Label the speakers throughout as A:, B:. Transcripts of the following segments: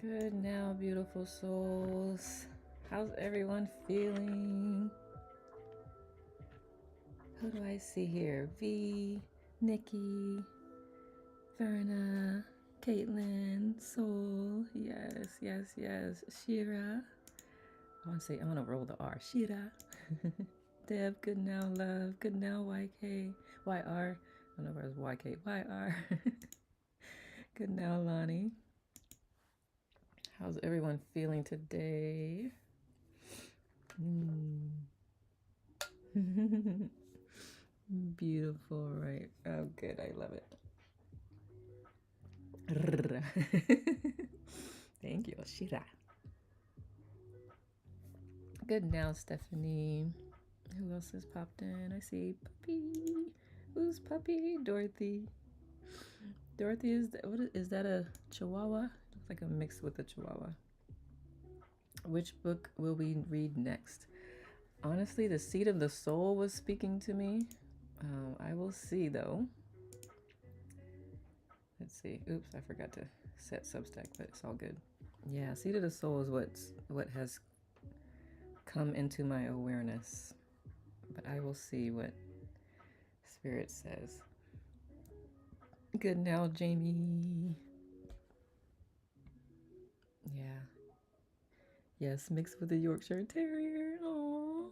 A: Good now, beautiful souls. How's everyone feeling? Who do I see here? V, Nikki, Verna, Caitlin, Soul. Yes, yes, yes. Shira. I want to roll the R. Shira. Deb, good now, love. Good now, YK. YR. I don't know where it's YK. YR. Good now, Lonnie. How's everyone feeling today? Beautiful, right? Oh, good. I love it. Thank you, Shira. Good now, Stephanie. Who else has popped in? I see Puppy. Who's Puppy? Dorothy. Dorothy is that a Chihuahua? Looks like a mix with a Chihuahua. Which book will we read next? Honestly, the Seed of the Soul was speaking to me. I will see though. Let's see. Oops, I forgot to set Substack, but it's all good. Yeah, Seed of the Soul is what has come into my awareness. But I will see what Spirit says. Good now, Jamie. Yeah. Yes, mixed with a Yorkshire Terrier. Aww.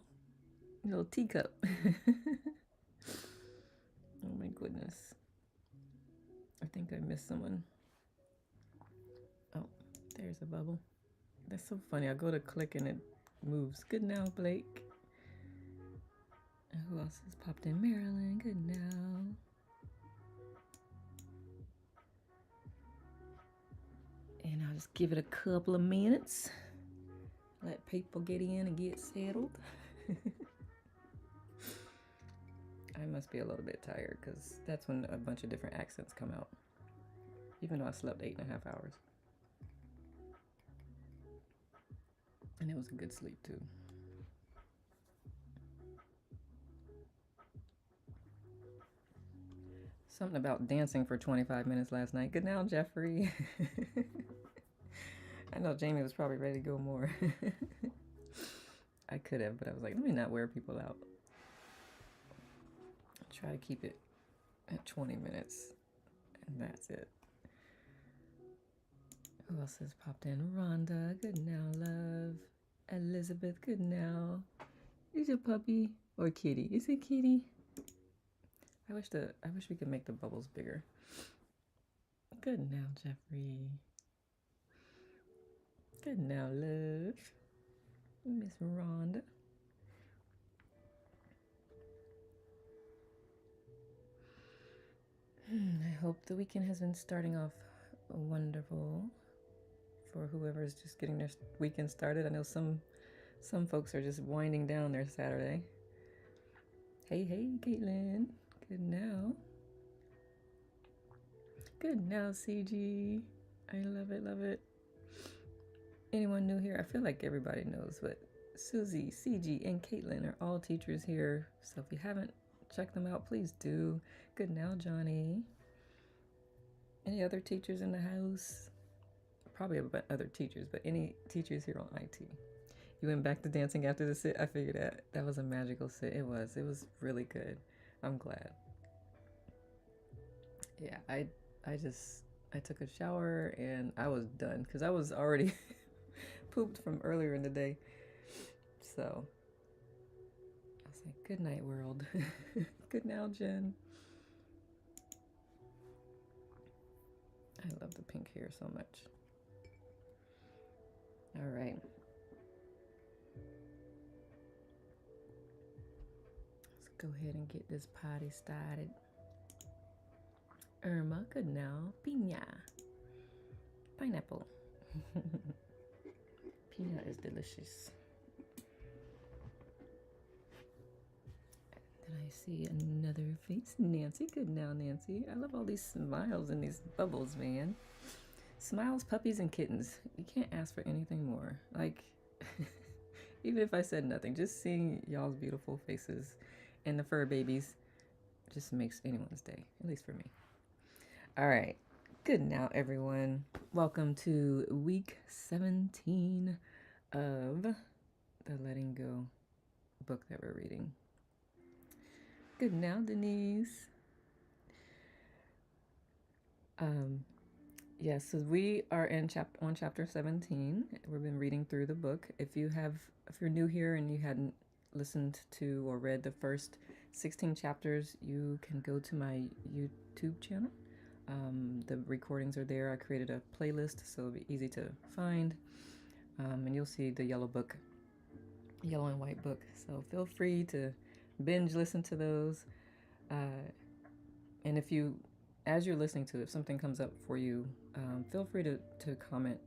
A: Little teacup. Oh my goodness. I think I missed someone. Oh, there's a bubble. That's so funny. I go to click and it moves. Good now, Blake. Who else has popped in? Marilyn. Good now. And I'll just give it a couple of minutes. Let people get in and get settled. I must be a little bit tired because that's when a bunch of different accents come out. Even though I slept 8.5 hours. And it was a good sleep too. Something about dancing for 25 minutes last night. Good now, Jeffrey. I know Jamie was probably ready to go more. I could have, but I was like, let me not wear people out. Try to keep it at 20 minutes, and that's it. Who else has popped in? Rhonda, good now, love. Elizabeth, good now. Is your puppy or kitty? Is it kitty? I wish we could make the bubbles bigger. Good now, Jeffrey. Good now, love. Miss Rhonda. I hope the weekend has been starting off wonderful for whoever's just getting their weekend started. I know some folks are just winding down their Saturday. Hey, Caitlin. Good now. Good now, CG. I love it, love it. Anyone new here? I feel like everybody knows, but Susie, CG, and Caitlin are all teachers here. So if you haven't checked them out, please do. Good now, Johnny. Any other teachers in the house? Probably other teachers, but any teachers here on IT? You went back to dancing after the sit? I figured that was a magical sit. It was really good. I'm glad. Yeah, I took a shower and I was done because I was already pooped from earlier in the day. So I was like, good night, world. Good now, Jen. I love the pink hair so much. All right. Let's go ahead and get this party started. Irma, good now. Piña. Pineapple. Piña is delicious. Then I see another face. Nancy, good now, Nancy. I love all these smiles and these bubbles, man. Smiles, puppies, and kittens. You can't ask for anything more. Like, even if I said nothing, just seeing y'all's beautiful faces and the fur babies just makes anyone's day, at least for me. All right. Good now, everyone. Welcome to week 17 of the Letting Go book that we're reading. Good now, Denise. Yes, so we are on chapter 17. We've been reading through the book. If you're new here and you hadn't listened to or read the first 16 chapters, you can go to my YouTube channel. The recordings are there. I created a playlist so it'll be easy to find. And you'll see the yellow and white book. So feel free to binge listen to those. And as you're listening to it, if something comes up for you, feel free to comment,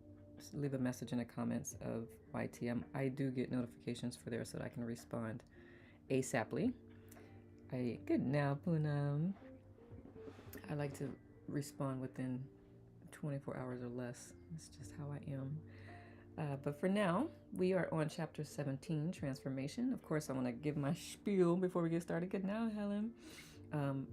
A: leave a message in the comments of YTM. I do get notifications for there so that I can respond ASAPly. Good now, Poonam. I like to respond within 24 hours or less. It's just how I am. But for now, we are on chapter 17, Transformation. Of course, I want to give my spiel before we get started. Good now, Helen.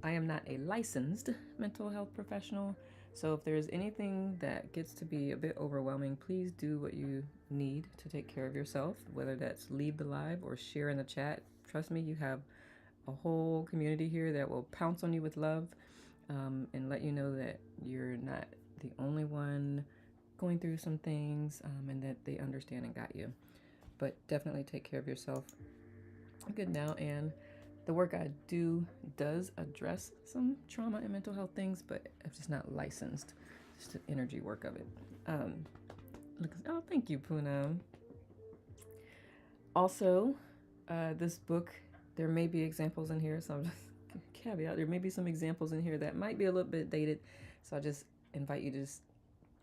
A: I am not a licensed mental health professional, so if there's anything that gets to be a bit overwhelming, please do what you need to take care of yourself, whether that's leave the live or share in the chat. Trust me, you have a whole community here that will pounce on you with love and let you know that you're not the only one going through some things and that they understand and got you. But definitely take care of yourself. Good now, Anne. The work I do does address some trauma and mental health things, but it's just not licensed. Just the energy work of it. Thank you, Poonam. Also, this book, there may be examples in here, so I'll just caveat, there may be some examples in here that might be a little bit dated, so I just invite you to just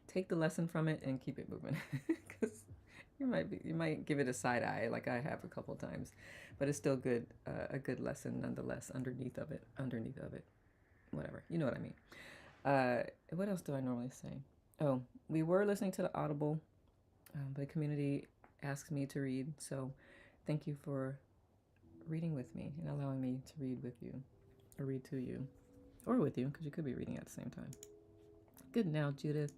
A: take the lesson from it and keep it moving, because you might give it a side eye like I have a couple times, but it's still good, a good lesson nonetheless underneath of it, whatever, you know what I mean. What else do I normally say? Oh, we were listening to the Audible, the community asked me to read, so thank you for reading with me and allowing me to read with you, or read to you, or with you, because you could be reading at the same time. Good now, Judith.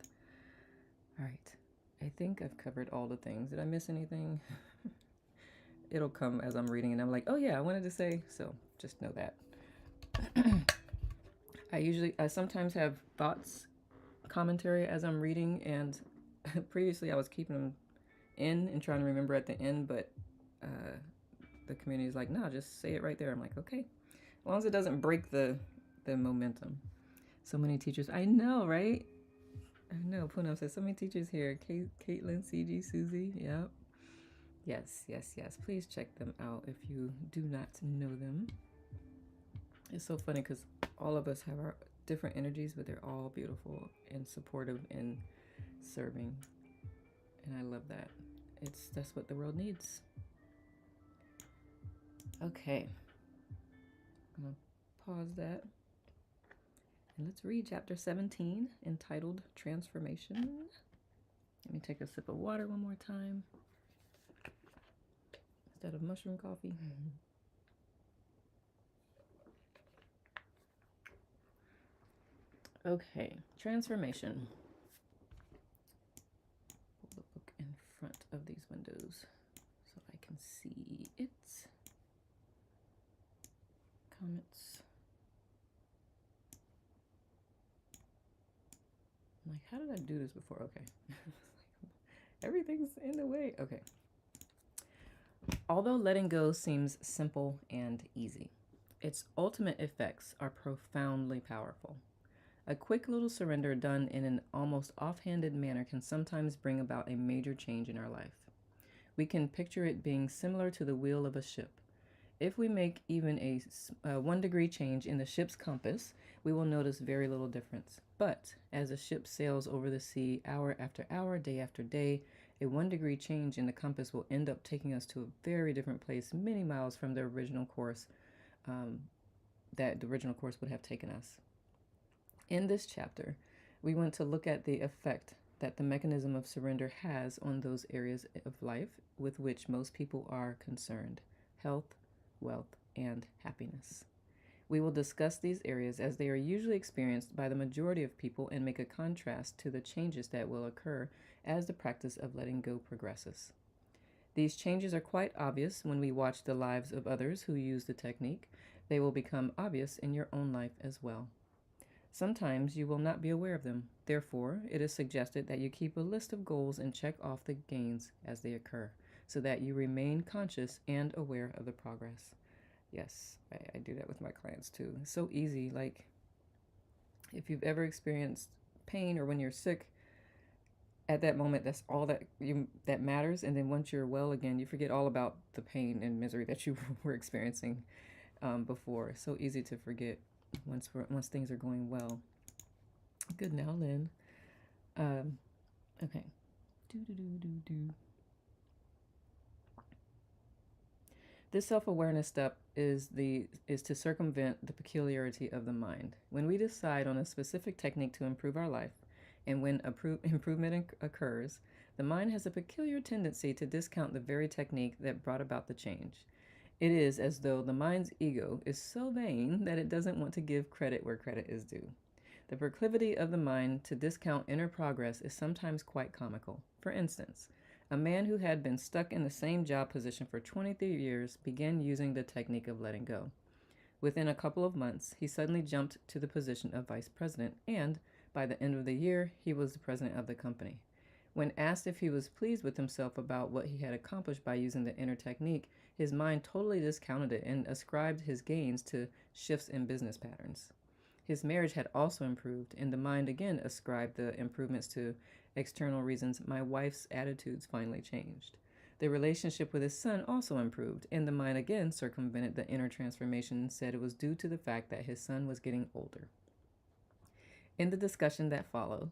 A: All right. I think I've covered all the things. Did I miss anything? It'll come as I'm reading and I'm like, oh yeah, I wanted to say, so just know that. I sometimes have thoughts, commentary as I'm reading, and previously I was keeping them in and trying to remember at the end, but the community is like, no, just say it right there. I'm like, okay, as long as it doesn't break the momentum. So many teachers, I know, right? I know, Poonam says, so many teachers here. Caitlin, CG, Susie, yep. Yes. Please check them out if you do not know them. It's so funny because all of us have our different energies, but they're all beautiful and supportive and serving. And I love that. That's what the world needs. Okay. I'm going to pause that. And let's read chapter 17, entitled Transformation. Let me take a sip of water one more time instead of mushroom coffee. Okay, transformation. Pull the book in front of these windows so I can see it. Comments. I'm like, how did I do this before? Okay. Everything's in the way. Okay. Although letting go seems simple and easy, its ultimate effects are profoundly powerful. A quick little surrender done in an almost offhanded manner can sometimes bring about a major change in our life. We can picture it being similar to the wheel of a ship. If we make even a 1 degree change in the ship's compass, we will notice very little difference. But as the ship sails over the sea hour after hour, day after day, a 1 degree change in the compass will end up taking us to a very different place, many miles from the original course that the original course would have taken us. In this chapter, we want to look at the effect that the mechanism of surrender has on those areas of life with which most people are concerned: health, wealth, and happiness. We will discuss these areas as they are usually experienced by the majority of people and make a contrast to the changes that will occur as the practice of letting go progresses. These changes are quite obvious when we watch the lives of others who use the technique. They will become obvious in your own life as well. Sometimes you will not be aware of them. Therefore, it is suggested that you keep a list of goals and check off the gains as they occur so that you remain conscious and aware of the progress. Yes, I do that with my clients too. It's so easy. Like, if you've ever experienced pain or when you're sick, at that moment, that's all that matters. And then once you're well again, you forget all about the pain and misery that you were experiencing before. It's so easy to forget once things are going well. Good now, Lynn. Okay. This self-awareness step is to circumvent the peculiarity of the mind. When we decide on a specific technique to improve our life, and when improvement occurs, the mind has a peculiar tendency to discount the very technique that brought about the change. It is as though the mind's ego is so vain that it doesn't want to give credit where credit is due. The proclivity of the mind to discount inner progress is sometimes quite comical. For instance, a man who had been stuck in the same job position for 23 years began using the technique of letting go. Within a couple of months, he suddenly jumped to the position of vice president, and by the end of the year, he was the president of the company. When asked if he was pleased with himself about what he had accomplished by using the inner technique, his mind totally discounted it and ascribed his gains to shifts in business patterns. His marriage had also improved, and the mind again ascribed the improvements to external reasons. My wife's attitudes finally changed. The relationship with his son also improved, and the mind again circumvented the inner transformation and said it was due to the fact that his son was getting older. In discussions that follow,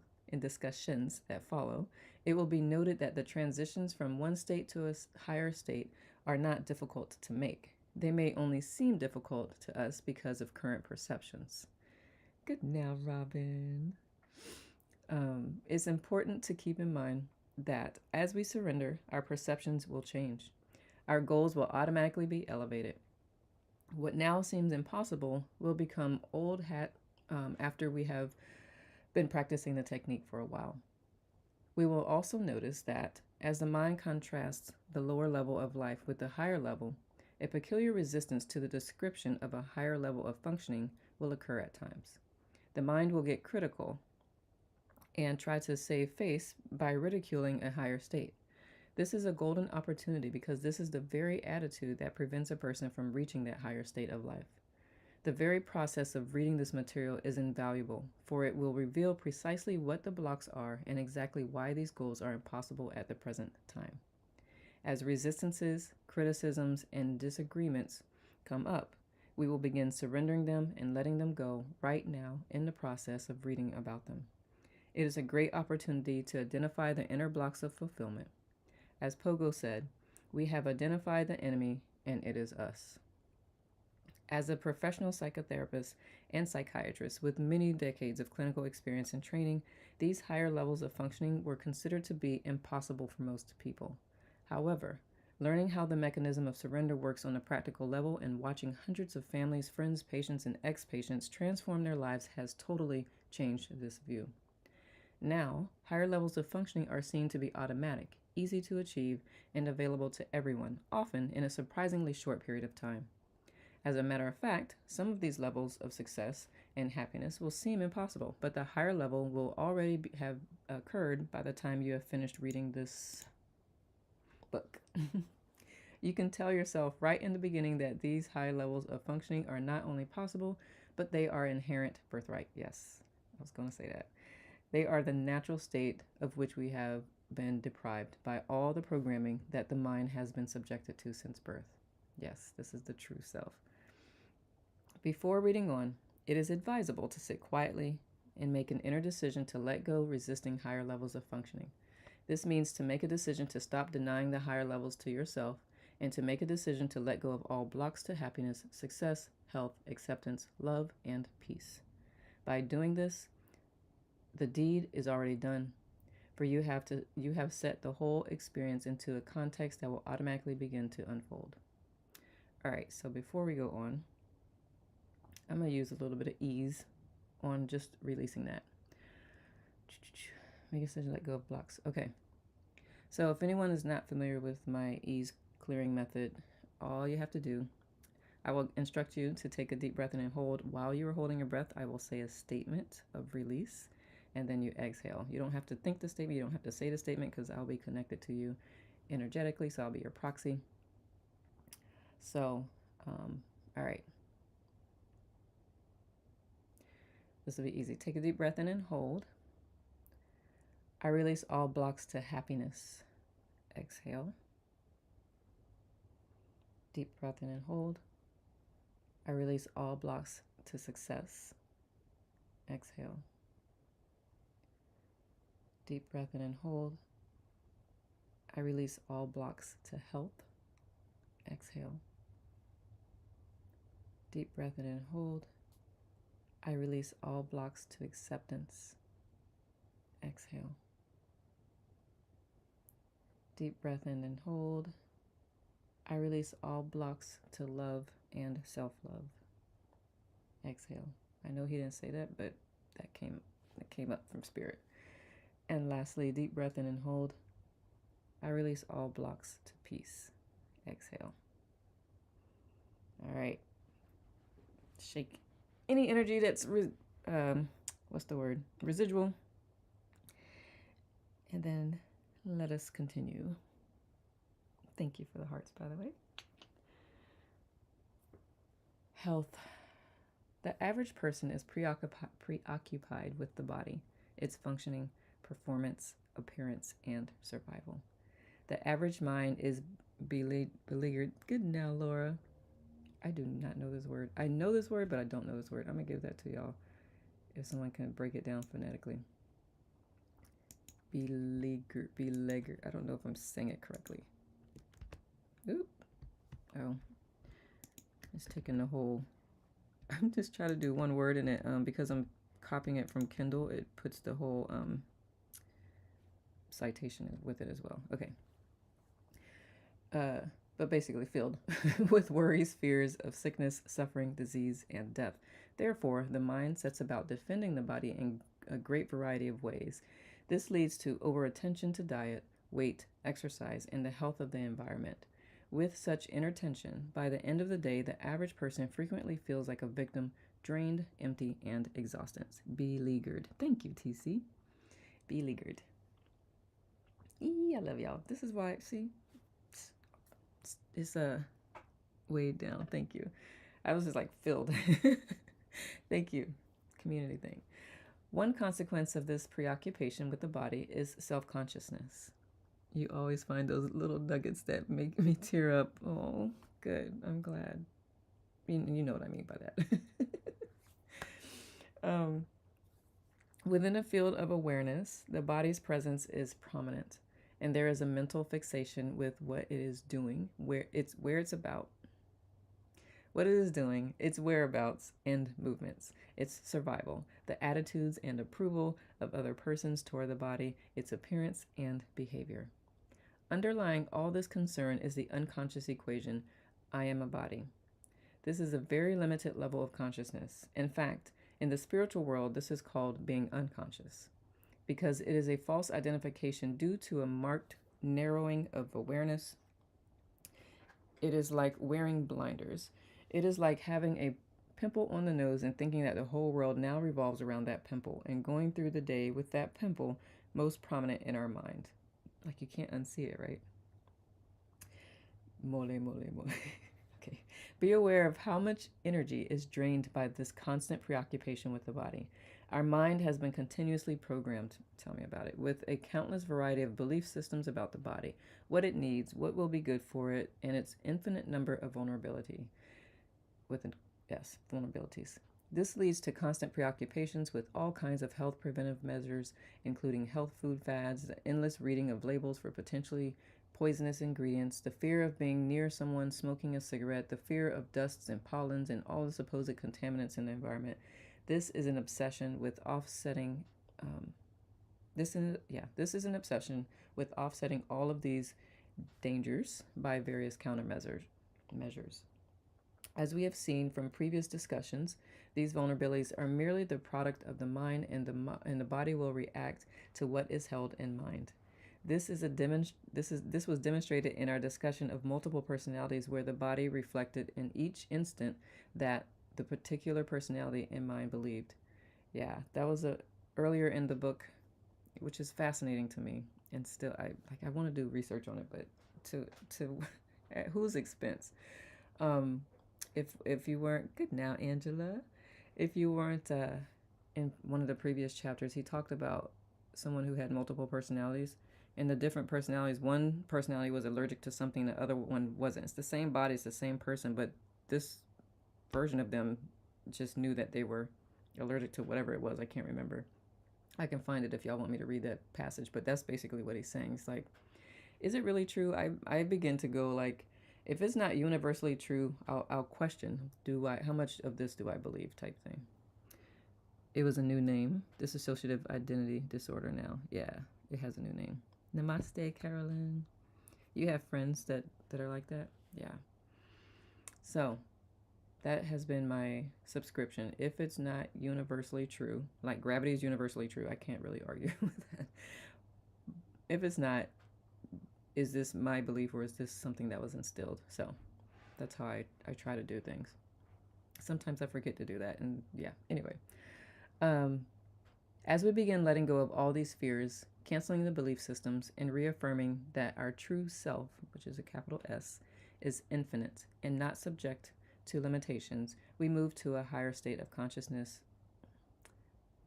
A: it will be noted that the transitions from one state to a higher state are not difficult to make. They may only seem difficult to us because of current perceptions. Good now, Robin. It's important to keep in mind that as we surrender, our perceptions will change. Our goals will automatically be elevated. What now seems impossible will become old hat after we have been practicing the technique for a while. We will also notice that as the mind contrasts the lower level of life with the higher level, a peculiar resistance to the description of a higher level of functioning will occur at times. The mind will get critical and try to save face by ridiculing a higher state. This is a golden opportunity because this is the very attitude that prevents a person from reaching that higher state of life. The very process of reading this material is invaluable, for it will reveal precisely what the blocks are and exactly why these goals are impossible at the present time. As resistances, criticisms, and disagreements come up, we will begin surrendering them and letting them go right now in the process of reading about them. It is a great opportunity to identify the inner blocks of fulfillment. As Pogo said, we have identified the enemy, and it is us. As a professional psychotherapist and psychiatrist with many decades of clinical experience and training, these higher levels of functioning were considered to be impossible for most people. However, learning how the mechanism of surrender works on a practical level and watching hundreds of families, friends, patients, and ex-patients transform their lives has totally changed this view. Now, higher levels of functioning are seen to be automatic, easy to achieve, and available to everyone, often in a surprisingly short period of time. As a matter of fact, some of these levels of success and happiness will seem impossible, but the higher level will already have occurred by the time you have finished reading this book. You can tell yourself right in the beginning that these high levels of functioning are not only possible, but they are inherent birthright. Yes, I was going to say that. They are the natural state of which we have been deprived by all the programming that the mind has been subjected to since birth. Yes, this is the true self. Before reading on, it is advisable to sit quietly and make an inner decision to let go resisting higher levels of functioning. This means to make a decision to stop denying the higher levels to yourself and to make a decision to let go of all blocks to happiness, success, health, acceptance, love, and peace. By doing this, the deed is already done, for you have set the whole experience into a context that will automatically begin to unfold. All right, so before we go on, I'm going to use a little bit of ease on just releasing that. Make a decision, let go of blocks. Okay. So if anyone is not familiar with my ease clearing method, all you have to do, I will instruct you to take a deep breath in and hold. While you are holding your breath, I will say a statement of release, and then you exhale. You don't have to think the statement. You don't have to say the statement, because I'll be connected to you energetically, so I'll be your proxy. So, all right. This will be easy. Take a deep breath in and hold. I release all blocks to happiness. Exhale. Deep breath in and hold. I release all blocks to success. Exhale. Deep breath in and hold. I release all blocks to health. Exhale. Deep breath in and hold. I release all blocks to acceptance. Exhale. Deep breath in and hold. I release all blocks to love and self-love. Exhale. I know he didn't say that, but that came up from spirit. And lastly, deep breath in and hold. I release all blocks to peace. Exhale. All right. Shake any energy that's what's the word? Residual. And then let us continue. Thank you for the hearts, by the way. Health. The average person is preoccupied with the body, its functioning, performance, appearance, and survival. The average mind is beleaguered. Good now, Laura. I do not know this word. I know this word, but I don't know this word. I'm going to give that to y'all if someone can break it down phonetically. Beleaguered. I don't know if I'm saying it correctly. Oop. Oh. It's taking the whole... I'm just trying to do one word in it because I'm copying it from Kindle. It puts the whole citation with it as well. Okay. But basically filled with worries, fears of sickness, suffering, disease, and death. Therefore, the mind sets about defending the body in a great variety of ways. This leads to over-attention to diet, weight, exercise, and the health of the environment. With such inner tension, by the end of the day, the average person frequently feels like a victim, drained, empty, and exhausted. Beleaguered. Thank you, TC. Beleaguered. I love y'all. This is why, see, it's way down. Thank you. I was just like filled. Thank you. Community thing. One consequence of this preoccupation with the body is self-consciousness. You always find those little nuggets that make me tear up. Oh, good. I'm glad. You know what I mean by that. Within a field of awareness, the body's presence is prominent, and there is a mental fixation with what it is doing, where it's about. What it is doing, its whereabouts and movements, its survival, the attitudes and approval of other persons toward the body, its appearance and behavior. Underlying all this concern is the unconscious equation, I am a body. This is a very limited level of consciousness. In fact, in the spiritual world, this is called being unconscious, because it is a false identification due to a marked narrowing of awareness. It is like wearing blinders. It is like having a pimple on the nose and thinking that the whole world now revolves around that pimple, and going through the day with that pimple most prominent in our mind. Like you can't unsee it, right? Mole. Okay. Be aware of how much energy is drained by this constant preoccupation with the body. Our mind has been continuously programmed, tell me about it, with a countless variety of belief systems about the body, what it needs, what will be good for it, and its infinite number of vulnerabilities. This leads to constant preoccupations with all kinds of health preventive measures, including health food fads, the endless reading of labels for potentially poisonous ingredients, the fear of being near someone smoking a cigarette, the fear of dusts and pollens and all the supposed contaminants in the environment. This is an obsession with offsetting. This is an obsession with offsetting all of these dangers by various countermeasures. As we have seen from previous discussions, these vulnerabilities are merely the product of the mind, and the body will react to what is held in mind. This was demonstrated in our discussion of multiple personalities, where the body reflected in each instant that the particular personality in mind believed. Yeah, that was earlier in the book, which is fascinating to me, and still I want to do research on it, but to at whose expense? Um, if you weren't good now, Angela, if you weren't in one of the previous chapters, he talked about someone who had multiple personalities. And the different personalities, one personality was allergic to something, the other one wasn't. It's the same body, it's the same person, but this version of them just knew that they were allergic to whatever it was. I can't remember. I can find it if y'all want me to read that passage, but that's basically what he's saying. It's like, is it really true? I begin to go like, if it's not universally true, I'll question, how much of this do I believe, type thing. It was a new name. Dissociative identity disorder now. Yeah, it has a new name. Namaste, Carolyn. You have friends that are like that? Yeah. So that has been my subscription. If it's not universally true, like gravity is universally true, I can't really argue with that. If it's not, is this my belief, or is this something that was instilled? So that's how I try to do things. Sometimes I forget to do that. And yeah, anyway. As we begin letting go of all these fears, canceling the belief systems, and reaffirming that our true self, which is a capital S, is infinite and not subject to limitations, we move to a higher state of consciousness,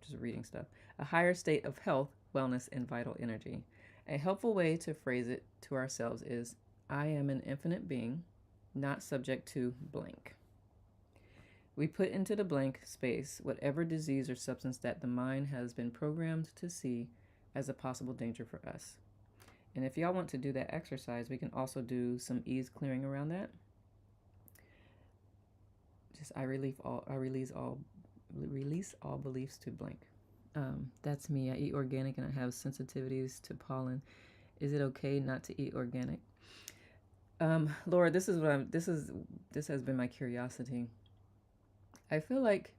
A: just reading stuff, a higher state of health, wellness, and vital energy. A helpful way to phrase it to ourselves is, I am an infinite being, not subject to blank. We put into the blank space whatever disease or substance that the mind has been programmed to see as a possible danger for us. And if y'all want to do that exercise, we can also do some ease clearing around that. Just I release all beliefs to blank. That's me. I eat organic and I have sensitivities to pollen. Is it okay not to eat organic? Laura, this has been my curiosity. I feel like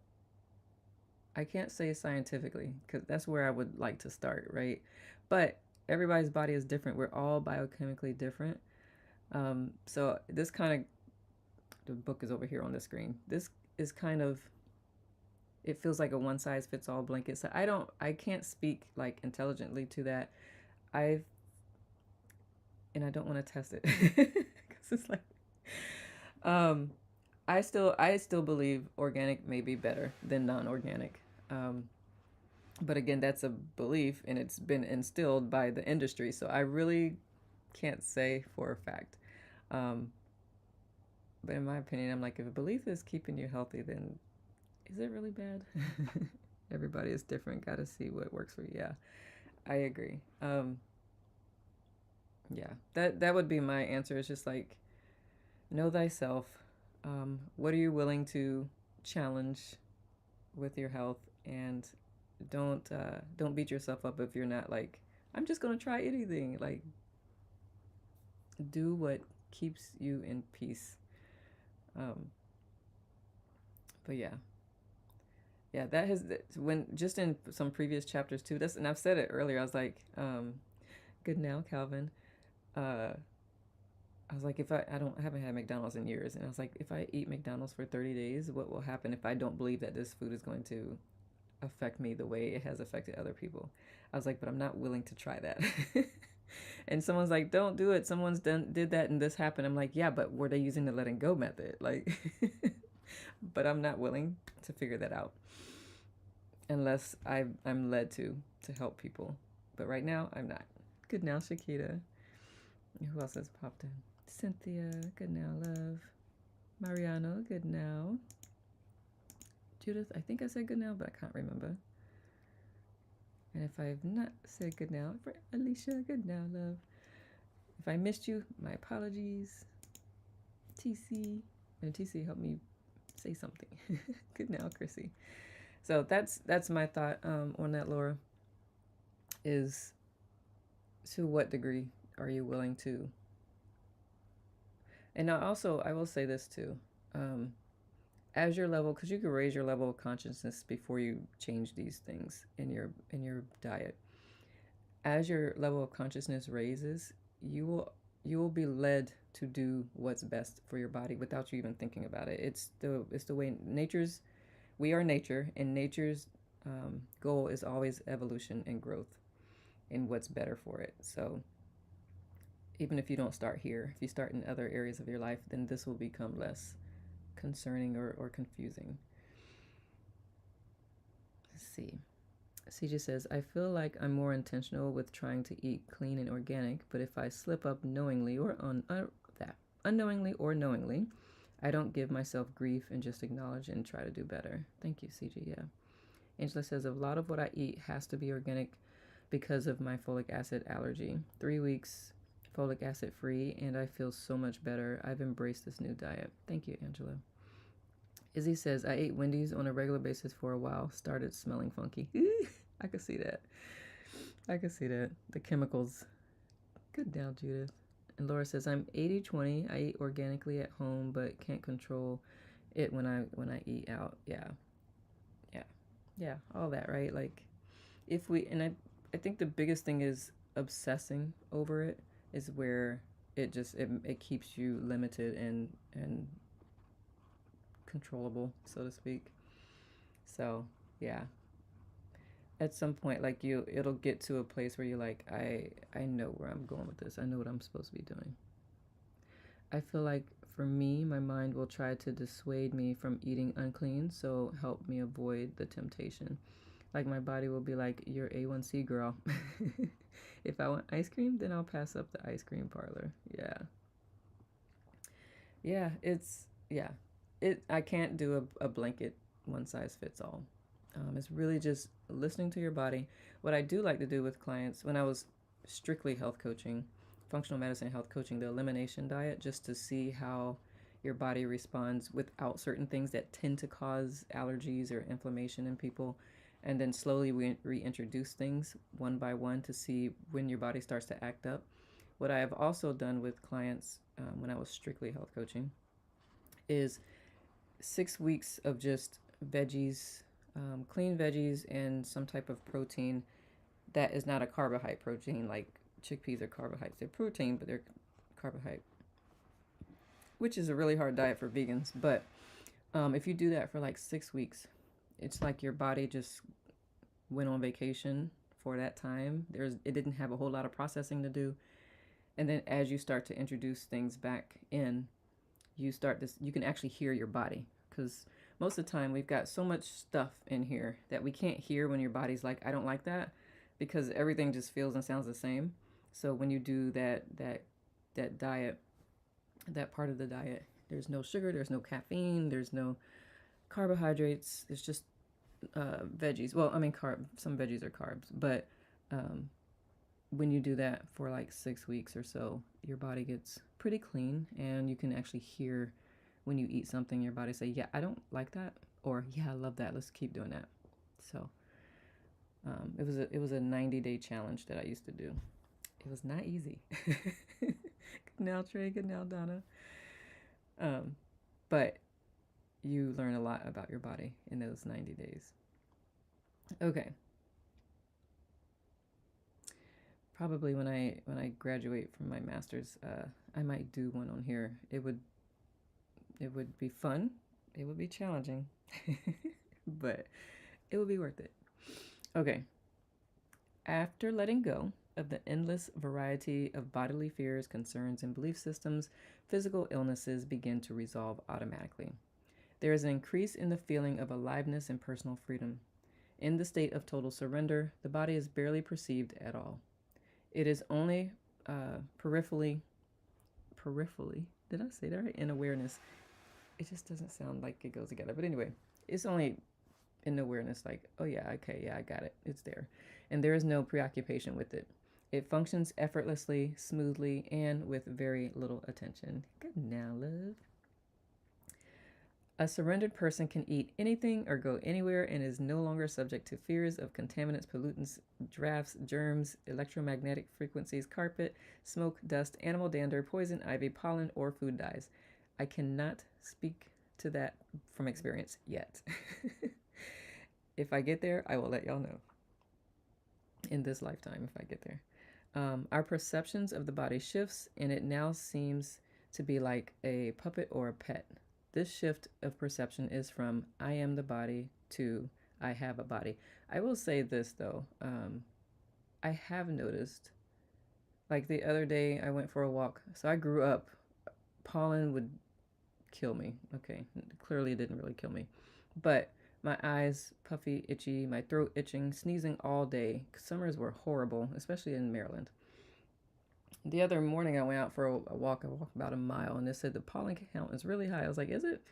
A: I can't say scientifically, because that's where I would like to start, right? But everybody's body is different. We're all biochemically different. So this kind of, the book is over here on the screen. This is kind of, it feels like a one size fits all blanket. So I can't speak like intelligently to that. And I don't want to test it because it's like, I still believe organic may be better than non-organic. But again, that's a belief, and it's been instilled by the industry, so I really can't say for a fact. But in my opinion, I'm like, if a belief is keeping you healthy, then is it really bad? Everybody is different. Got to see what works for you. Yeah, I agree. Yeah, that would be my answer. It's just like, know thyself. What are you willing to challenge with your health, and don't beat yourself up if you're not like, I'm just gonna try anything. Like, do what keeps you in peace. But yeah, that has, when just in some previous chapters too. That's, and I've said it earlier. I was like, good now, Calvin. I was like, if I haven't had McDonald's in years, and I was like, if I eat McDonald's for 30 days, what will happen if I don't believe that this food is going to affect me the way it has affected other people? I was like, but I'm not willing to try that. And someone's like, don't do it. Someone's did that and this happened. I'm like, yeah, but were they using the letting go method? Like, but I'm not willing to figure that out unless I'm led to help people. But right now, I'm not. Good now, Shakita. Who else has popped in? Cynthia, good now, love. Mariano, good now. Judith, I think I said good now, but I can't remember. And if I have not said good now, for Alicia, good now, love. If I missed you, my apologies. TC, and TC helped me say something. Good now, Chrissy. So that's my thought on that, Laura. Is, to what degree are you willing to? And now also, I will say this too. um, as your level, because you can raise your level of consciousness before you change these things in your diet. As your level of consciousness raises, you will you will be led to do what's best for your body without you even thinking about it. It's the way nature's we are nature, and nature's goal is always evolution and growth and what's better for it. So even if you don't start here, if you start in other areas of your life, then this will become less concerning or confusing. Let's see. CJ says, I feel like I'm more intentional with trying to eat clean and organic, but if I slip up knowingly or unknowingly or knowingly, I don't give myself grief and just acknowledge and try to do better. Thank you, CJ. Yeah. Angela says, a lot of what I eat has to be organic because of my folic acid allergy. 3 weeks folic acid free, and I feel so much better. I've embraced this new diet. Thank you, Angela. Izzy says, I ate Wendy's on a regular basis for a while, started smelling funky. I could see that. I could see that. The chemicals. Good now, Judith. And Laura says, I'm 80-20. I eat organically at home, but can't control it when I eat out. Yeah. Yeah. Yeah. All that, right? Like, if we, and I think the biggest thing is obsessing over it is where it keeps you limited and controllable, so to speak. So, yeah. At some point, like it'll get to a place where you're like, I know where I'm going with this. I know what I'm supposed to be doing. I feel like for me, my mind will try to dissuade me from eating unclean, so help me avoid the temptation. Like my body will be like, you're A1C girl. If I want ice cream, then I'll pass up the ice cream parlor. Yeah. Yeah, I can't do a blanket one size fits all. It's really just listening to your body. What I do like to do with clients when I was strictly health coaching, functional medicine health coaching, the elimination diet, just to see how your body responds without certain things that tend to cause allergies or inflammation in people. And then slowly we reintroduce things one by one to see when your body starts to act up. What I have also done with clients when I was strictly health coaching is 6 weeks of just veggies, clean veggies, and some type of protein that is not a carbohydrate protein like chickpeas are carbohydrates. They're protein, but they're carbohydrate, which is a really hard diet for vegans. But if you do that for like 6 weeks, it's like your body just went on vacation for that time. It didn't have a whole lot of processing to do. And then as you start to introduce things back in, you can actually hear your body, because most of the time we've got so much stuff in here that we can't hear when your body's like, I don't like that, because everything just feels and sounds the same. So when you do that diet, that part of the diet, there's no sugar, there's no caffeine, there's no carbohydrates. It's just veggies. Well, I mean, some veggies are carbs, but when you do that for like 6 weeks or so, your body gets pretty clean, and you can actually hear when you eat something, your body say, yeah, I don't like that, or yeah, I love that. Let's keep doing that. So it was a 90-day challenge that I used to do. It was not easy. Good now, Trey. Good now, Donna. But you learn a lot about your body in those 90 days. Okay. Probably when I graduate from my master's, I might do one on here. It would be fun. It would be challenging, but it would be worth it. Okay. After letting go of the endless variety of bodily fears, concerns, and belief systems, physical illnesses begin to resolve automatically. There is an increase in the feeling of aliveness and personal freedom. In the state of total surrender, the body is barely perceived at all. It is only peripherally, did I say that right? In awareness. It just doesn't sound like it goes together. But anyway, it's only in awareness, like, oh yeah, okay, yeah, I got it. It's there. And there is no preoccupation with it. It functions effortlessly, smoothly, and with very little attention. Good now, love. A surrendered person can eat anything or go anywhere and is no longer subject to fears of contaminants, pollutants, drafts, germs, electromagnetic frequencies, carpet, smoke, dust, animal dander, poison, ivy, pollen, or food dyes. I cannot speak to that from experience yet. If I get there, I will let y'all know in this lifetime if I get there. Our perceptions of the body shifts, and it now seems to be like a puppet or a pet. This shift of perception is from I am the body to I have a body. I will say this though. I have noticed, like the other day, I went for a walk. So I grew up, pollen would kill me. Okay, clearly it didn't really kill me. But my eyes puffy, itchy, my throat itching, sneezing all day. Summers were horrible, especially in Maryland. The other morning I went out for a walk. I walked about a mile, and they said the pollen count is really high. I was like, is it?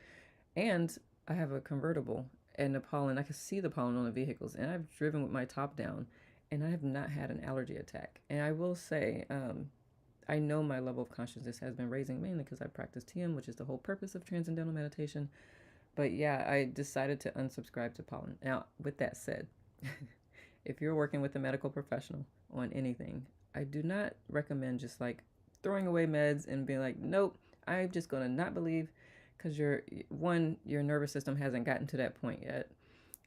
A: And I have a convertible, and the pollen, I could see the pollen on the vehicles, and I've driven with my top down, and I have not had an allergy attack. And I will say, I know my level of consciousness has been raising mainly because I practice TM, which is the whole purpose of transcendental meditation. But yeah, I decided to unsubscribe to pollen. Now, with that said, if you're working with a medical professional on anything, I do not recommend just like throwing away meds and being like, nope, I'm just going to not believe, because your nervous system hasn't gotten to that point yet.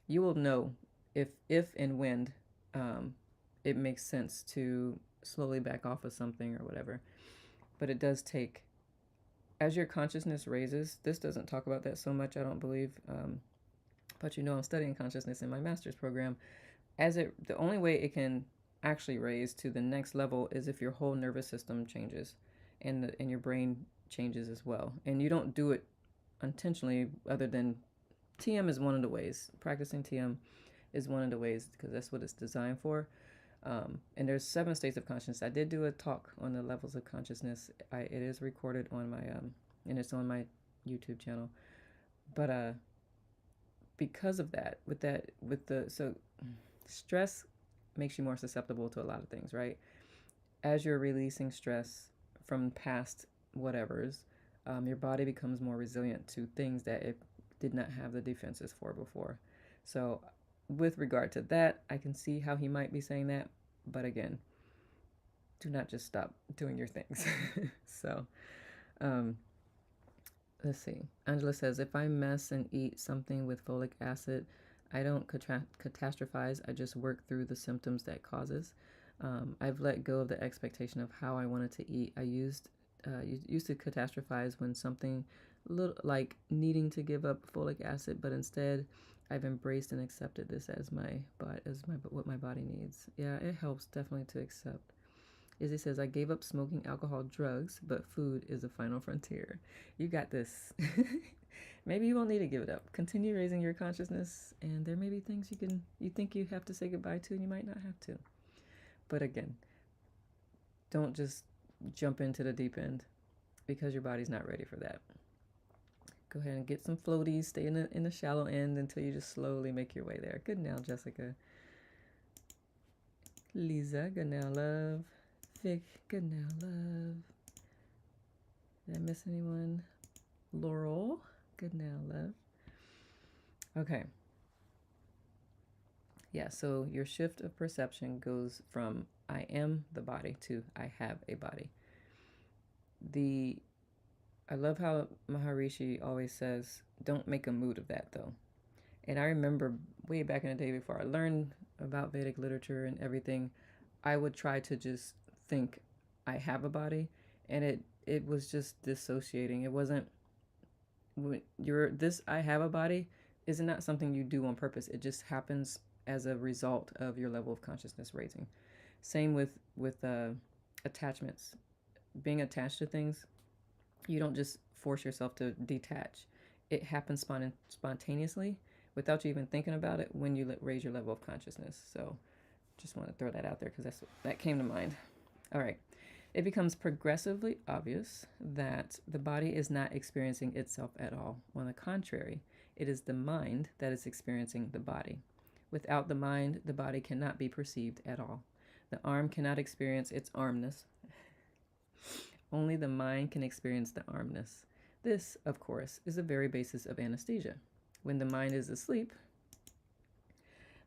A: You will know if and when it makes sense to slowly back off of something or whatever. But it does take, as your consciousness raises, this doesn't talk about that so much, I don't believe. But I'm studying consciousness in my master's program. The only way it can actually raise to the next level is if your whole nervous system changes, and your brain changes as well. And you don't do it intentionally, other than TM is one of the ways. Practicing TM is one of the ways, because that's what it's designed for. And there's 7 states of consciousness. I did do a talk on the levels of consciousness. It is recorded on my and it's on my YouTube channel. But because of that, so stress makes you more susceptible to a lot of things, right? As you're releasing stress from past whatevers, your body becomes more resilient to things that it did not have the defenses for before. So with regard to that, I can see how he might be saying that, but again, do not just stop doing your things. So let's see. Angela says, if I mess and eat something with folic acid, I don't catastrophize. I just work through the symptoms that causes. I've let go of the expectation of how I wanted to eat. I used to catastrophize when something little like needing to give up folic acid, but instead I've embraced and accepted this as what my body needs. Yeah, it helps definitely to accept. Izzy says, I gave up smoking, alcohol, drugs, but food is the final frontier. You got this. Maybe you won't need to give it up. Continue raising your consciousness, and there may be things you think you have to say goodbye to, and you might not have to. But again, don't just jump into the deep end, because your body's not ready for that. Go ahead and get some floaties. Stay in the shallow end until you just slowly make your way there. Good now, Jessica. Lisa, good now, love. Vic, good now, love. Did I miss anyone? Laurel, good now, love. Okay. Yeah, so your shift of perception goes from I am the body to I have a body. I love how Maharishi always says, don't make a mood of that though. And I remember way back in the day, before I learned about Vedic literature and everything, I would try to just think I have a body, and it was just dissociating. It wasn't, I have a body is not something you do on purpose. It just happens as a result of your level of consciousness raising. Same with attachments. Being attached to things, you don't just force yourself to detach. It happens spontaneously without you even thinking about it when you raise your level of consciousness. So just want to throw that out there because that came to mind. All right. It becomes progressively obvious that the body is not experiencing itself at all. On the contrary, it is the mind that is experiencing the body. Without the mind, the body cannot be perceived at all. The arm cannot experience its armness. Only the mind can experience the armness. This, of course, is the very basis of anesthesia. When the mind is asleep,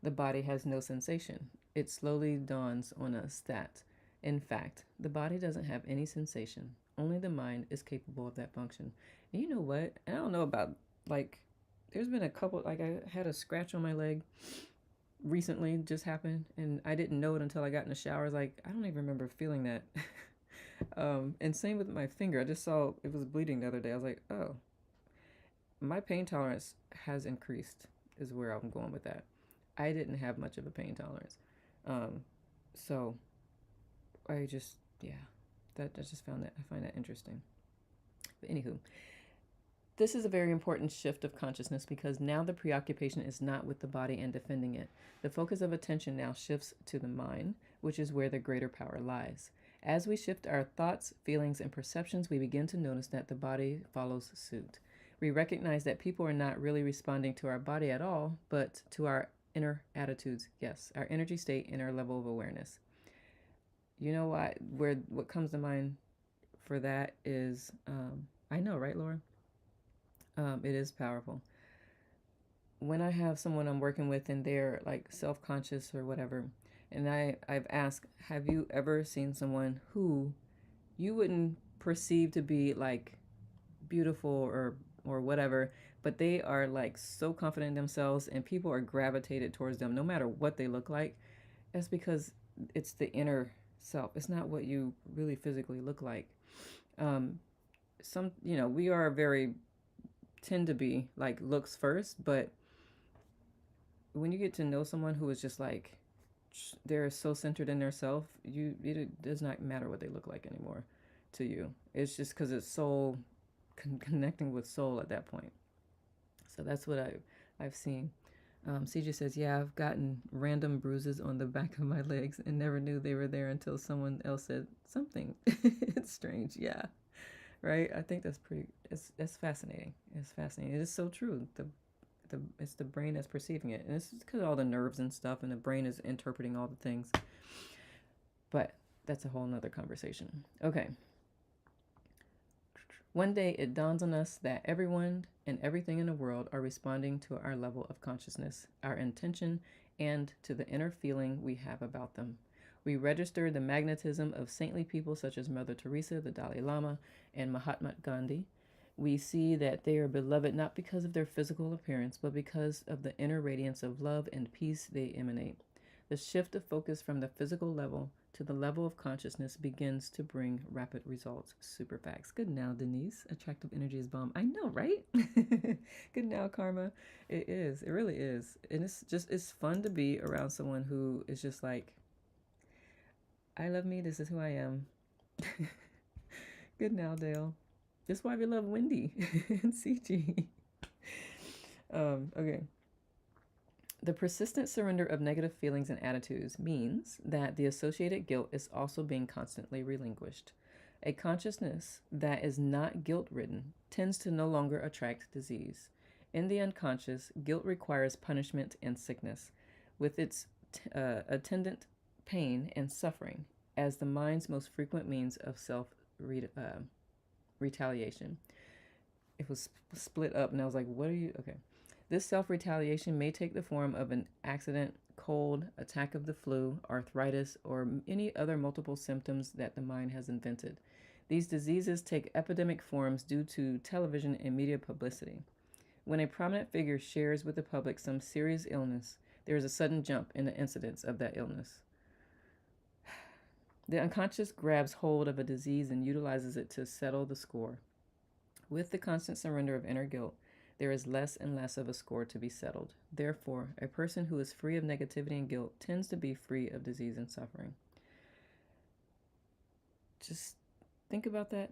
A: the body has no sensation. It slowly dawns on us that, in fact, the body doesn't have any sensation. Only the mind is capable of that function. And you know what? I don't know about Like, there's been a couple, like, I had a scratch on my leg recently, just happened, and I didn't know it until I got in the shower. I was like, I don't even remember feeling that. And same with my finger. I just saw it was bleeding the other day. I was like, oh, my pain tolerance has increased, is where I'm going with that. I didn't have much of a pain tolerance. Um, so I just, yeah, I just found that, I find that interesting. But anywho, this is a very important shift of consciousness because now the preoccupation is not with the body and defending it. The focus of attention now shifts to the mind, which is where the greater power lies. As we shift our thoughts, feelings, and perceptions, we begin to notice that the body follows suit. We recognize that people are not really responding to our body at all, but to our inner attitudes, yes, our energy state and our level of awareness. You know what comes to mind for that is, I know, right, Laura? It is powerful. When I have someone I'm working with and they're like self-conscious or whatever, and I've asked, have you ever seen someone who you wouldn't perceive to be like beautiful or whatever, but they are like so confident in themselves and people are gravitated towards them no matter what they look like? That's because it's the inner self. It's not what you really physically look like. Um, we are very tend to be like looks first, but when you get to know someone who is just like they're so centered in their self, it does not matter what they look like anymore to you. It's just because it's soul connecting with soul at that point. So that's what I've seen. CJ says, yeah, I've gotten random bruises on the back of my legs and never knew they were there until someone else said something. It's strange. Yeah. Right. I think that's fascinating. It's fascinating. It is so true. It's the brain that's perceiving it, and it's because of all the nerves and stuff, and the brain is interpreting all the things. But that's a whole nother conversation. Okay. One day it dawns on us that everyone and everything in the world are responding to our level of consciousness, our intention, and to the inner feeling we have about them. We register the magnetism of saintly people such as Mother Teresa, the Dalai Lama, and Mahatma Gandhi. We see that they are beloved not because of their physical appearance, but because of the inner radiance of love and peace they emanate. The shift of focus from the physical level to the level of consciousness begins to bring rapid results. Super facts. Good now, Denise. Attractive energy is bomb. I know, right? Good now, Karma. It is. It really is. And it's fun to be around someone who is just like, I love me. This is who I am. Good now, Dale. That's why we love Wendy and CG. Okay. The persistent surrender of negative feelings and attitudes means that the associated guilt is also being constantly relinquished. A consciousness that is not guilt-ridden tends to no longer attract disease. In the unconscious, guilt requires punishment and sickness, with its attendant pain and suffering as the mind's most frequent means of self-retaliation. It was split up, and I was like, what are you... Okay. This self-retaliation may take the form of an accident, cold, attack of the flu, arthritis, or any other multiple symptoms that the mind has invented. These diseases take epidemic forms due to television and media publicity. When a prominent figure shares with the public some serious illness, there is a sudden jump in the incidence of that illness. The unconscious grabs hold of a disease and utilizes it to settle the score. With the constant surrender of inner guilt, there is less and less of a score to be settled. Therefore, a person who is free of negativity and guilt tends to be free of disease and suffering. Just think about that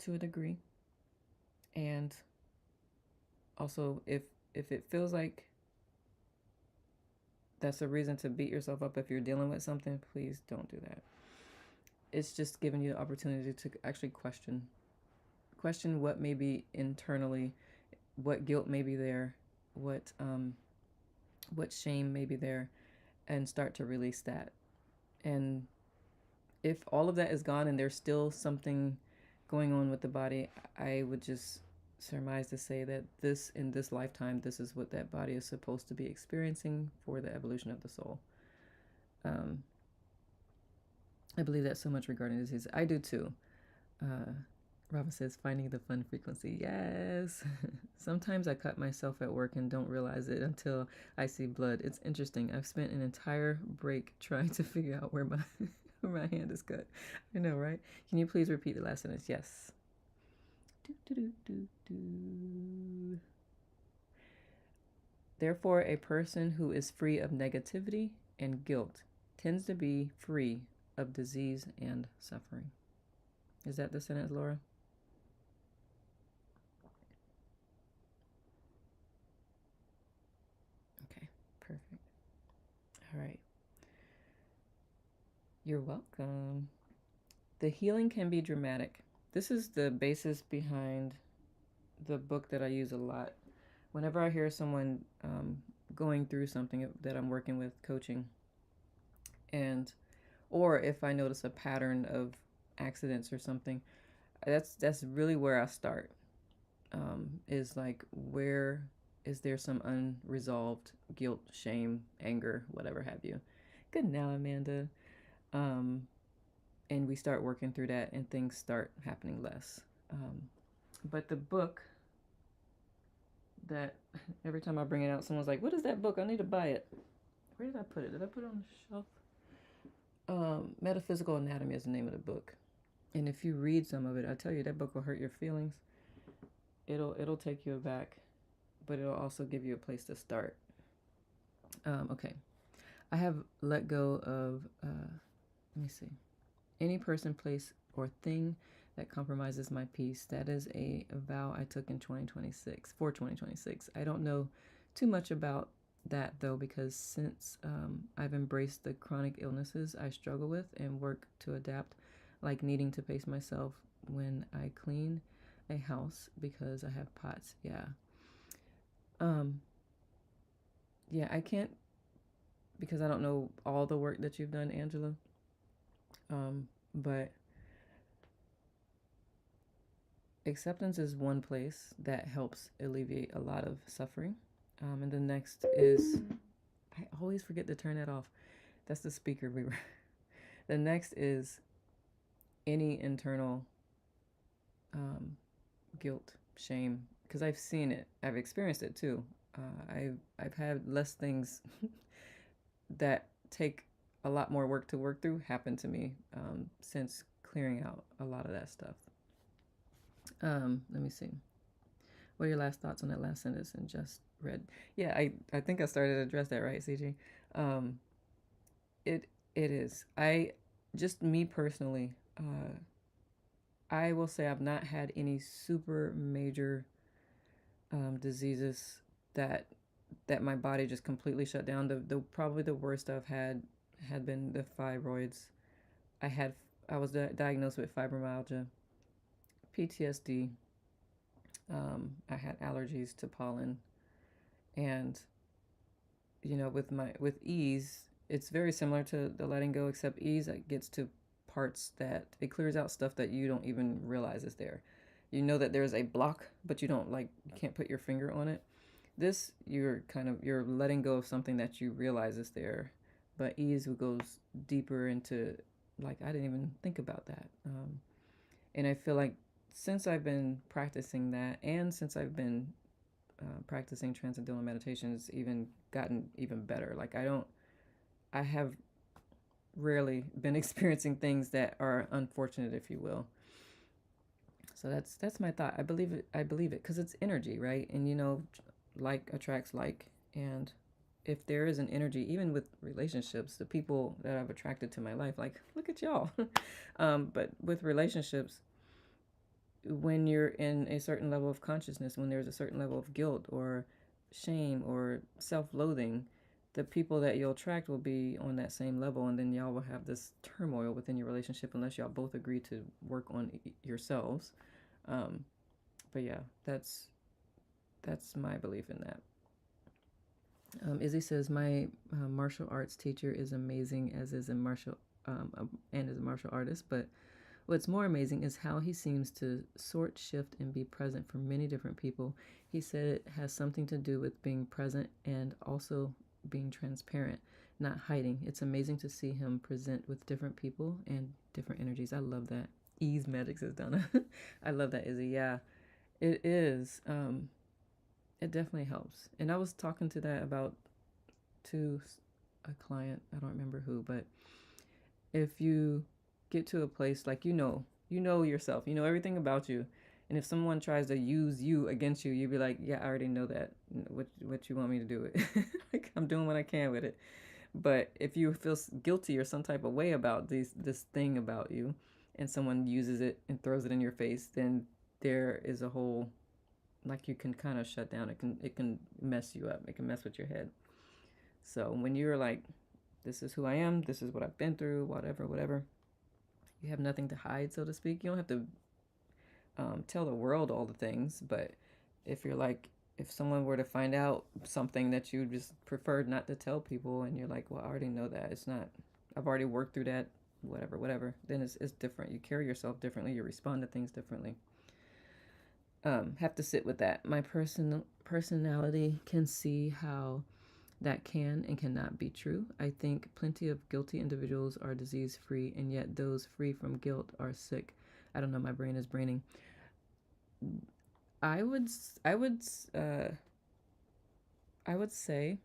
A: to a degree. And also, if it feels like that's a reason to beat yourself up if you're dealing with something, please don't do that. It's just giving you the opportunity to actually question what may be internally, what guilt may be there, what shame may be there, and start to release that. And if all of that is gone and there's still something going on with the body, I would just surmise to say that in this lifetime, this is what that body is supposed to be experiencing for the evolution of the soul. I believe that so much regarding disease. I do too. Rava says, finding the fun frequency. Yes. Sometimes I cut myself at work and don't realize it until I see blood. It's interesting. I've spent an entire break trying to figure out where my where my hand is cut. I know, right? Can you please repeat the last sentence? Yes. Do, do, do, do, do. Therefore, a person who is free of negativity and guilt tends to be free of disease and suffering. Is that the sentence, Laura? Okay, perfect. All right. You're welcome. The healing can be dramatic. This is the basis behind the book that I use a lot. Whenever I hear someone going through something that I'm working with, coaching, and or if I notice a pattern of accidents or something, that's really where I start. Is like, where is there some unresolved guilt, shame, anger, whatever have you? Good now, Amanda. Um, and we start working through that, and things start happening less. But the book that every time I bring it out, someone's like, "What is that book? I need to buy it." Where did I put it? Did I put it on the shelf? Metaphysical Anatomy is the name of the book, and if you read some of it, I tell you that book will hurt your feelings. It'll take you aback, but it'll also give you a place to start. Okay, I have let go of. Let me see. Any person, place, or thing that compromises my peace. That is a vow I took in 2026 for 2026. I don't know too much about that though, because since I've embraced the chronic illnesses I struggle with and work to adapt, like needing to pace myself when I clean a house because I have pots. Yeah. Um, yeah, I can't, because I don't know all the work that you've done, Angela. But acceptance is one place that helps alleviate a lot of suffering. And the next is, I always forget to turn that off. That's the speaker we were. The next is any internal guilt, shame, because I've seen it, I've experienced it too. I've had less things that take a lot more work to work through happen to me since clearing out a lot of that stuff. Let me see. What are your last thoughts on that last sentence and just read? Yeah, I think I started to address that, right, CG? Um, it it is. I just me personally, I will say I've not had any super major diseases that my body just completely shut down. The probably the worst I've had been the fibroids. I had I was diagnosed with fibromyalgia, PTSD. I had allergies to pollen, and with ease, it's very similar to the letting go, except ease it gets to parts that it clears out stuff that you don't even realize is there. You know that there's a block, but you can't put your finger on it. This you're letting go of something that you realize is there, but ease goes deeper into, like, I didn't even think about that. And I feel like since I've been practicing that, and since I've been practicing transcendental meditation, it's even gotten even better. Like, I have rarely been experiencing things that are unfortunate, if you will. So that's my thought. I believe it. I believe it because it's energy, right? And like attracts like, and if there is an energy, even with relationships, the people that I've attracted to my life, like, look at y'all. But with relationships, when you're in a certain level of consciousness, when there's a certain level of guilt or shame or self-loathing, the people that you'll attract will be on that same level, and then y'all will have this turmoil within your relationship unless y'all both agree to work on yourselves. Um, but yeah, that's my belief in that. Izzy says my martial arts teacher is amazing, as is a martial and is a martial artist. But what's more amazing is how he seems to sort, shift, and be present for many different people. He said it has something to do with being present and also being transparent, not hiding. It's amazing to see him present with different people and different energies. I love that. Ease magic, says Donna. I love that, Izzy. Yeah, it is. It definitely helps. And I was talking to that about to a client. I don't remember who, but if you get to a place like you know yourself, you know everything about you, and if someone tries to use you against you, you'd be like, yeah, I already know that. What you want me to do it? Like, I'm doing what I can with it. But if you feel guilty or some type of way about this thing about you, and someone uses it and throws it in your face, then there is a whole, like, you can kind of shut down. It can mess you up. It can mess with your head. So when you're like, this is who I am, this is what I've been through, whatever, whatever, you have nothing to hide, so to speak. You don't have to tell the world all the things, but if you're like, if someone were to find out something that you just preferred not to tell people, and you're like, well, I already know that, it's not, I've already worked through that, whatever, whatever, then it's different. You carry yourself differently, you respond to things differently. Have to sit with that. My personality can see how that can and cannot be true. I think plenty of guilty individuals are disease free, and yet those free from guilt are sick. I don't know, my brain is braining. I would, I would, uh, I would say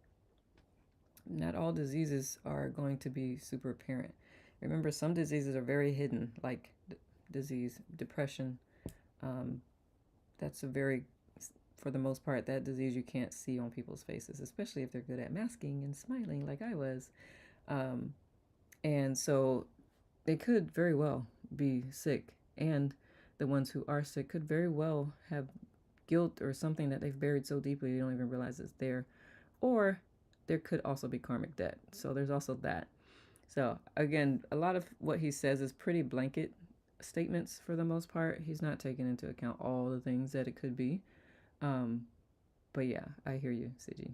A: not all diseases are going to be super apparent. Remember, some diseases are very hidden, like disease, depression. Um, that's a very, for the most part, that disease you can't see on people's faces, especially if they're good at masking and smiling like I was. Um, and so they could very well be sick. And the ones who are sick could very well have guilt or something that they've buried so deeply they don't even realize it's there. Or there could also be karmic debt. So there's also that. So again, a lot of what he says is pretty blanket statements for the most part. He's not taking into account all the things that it could be. Um, but yeah, I hear you, Siji.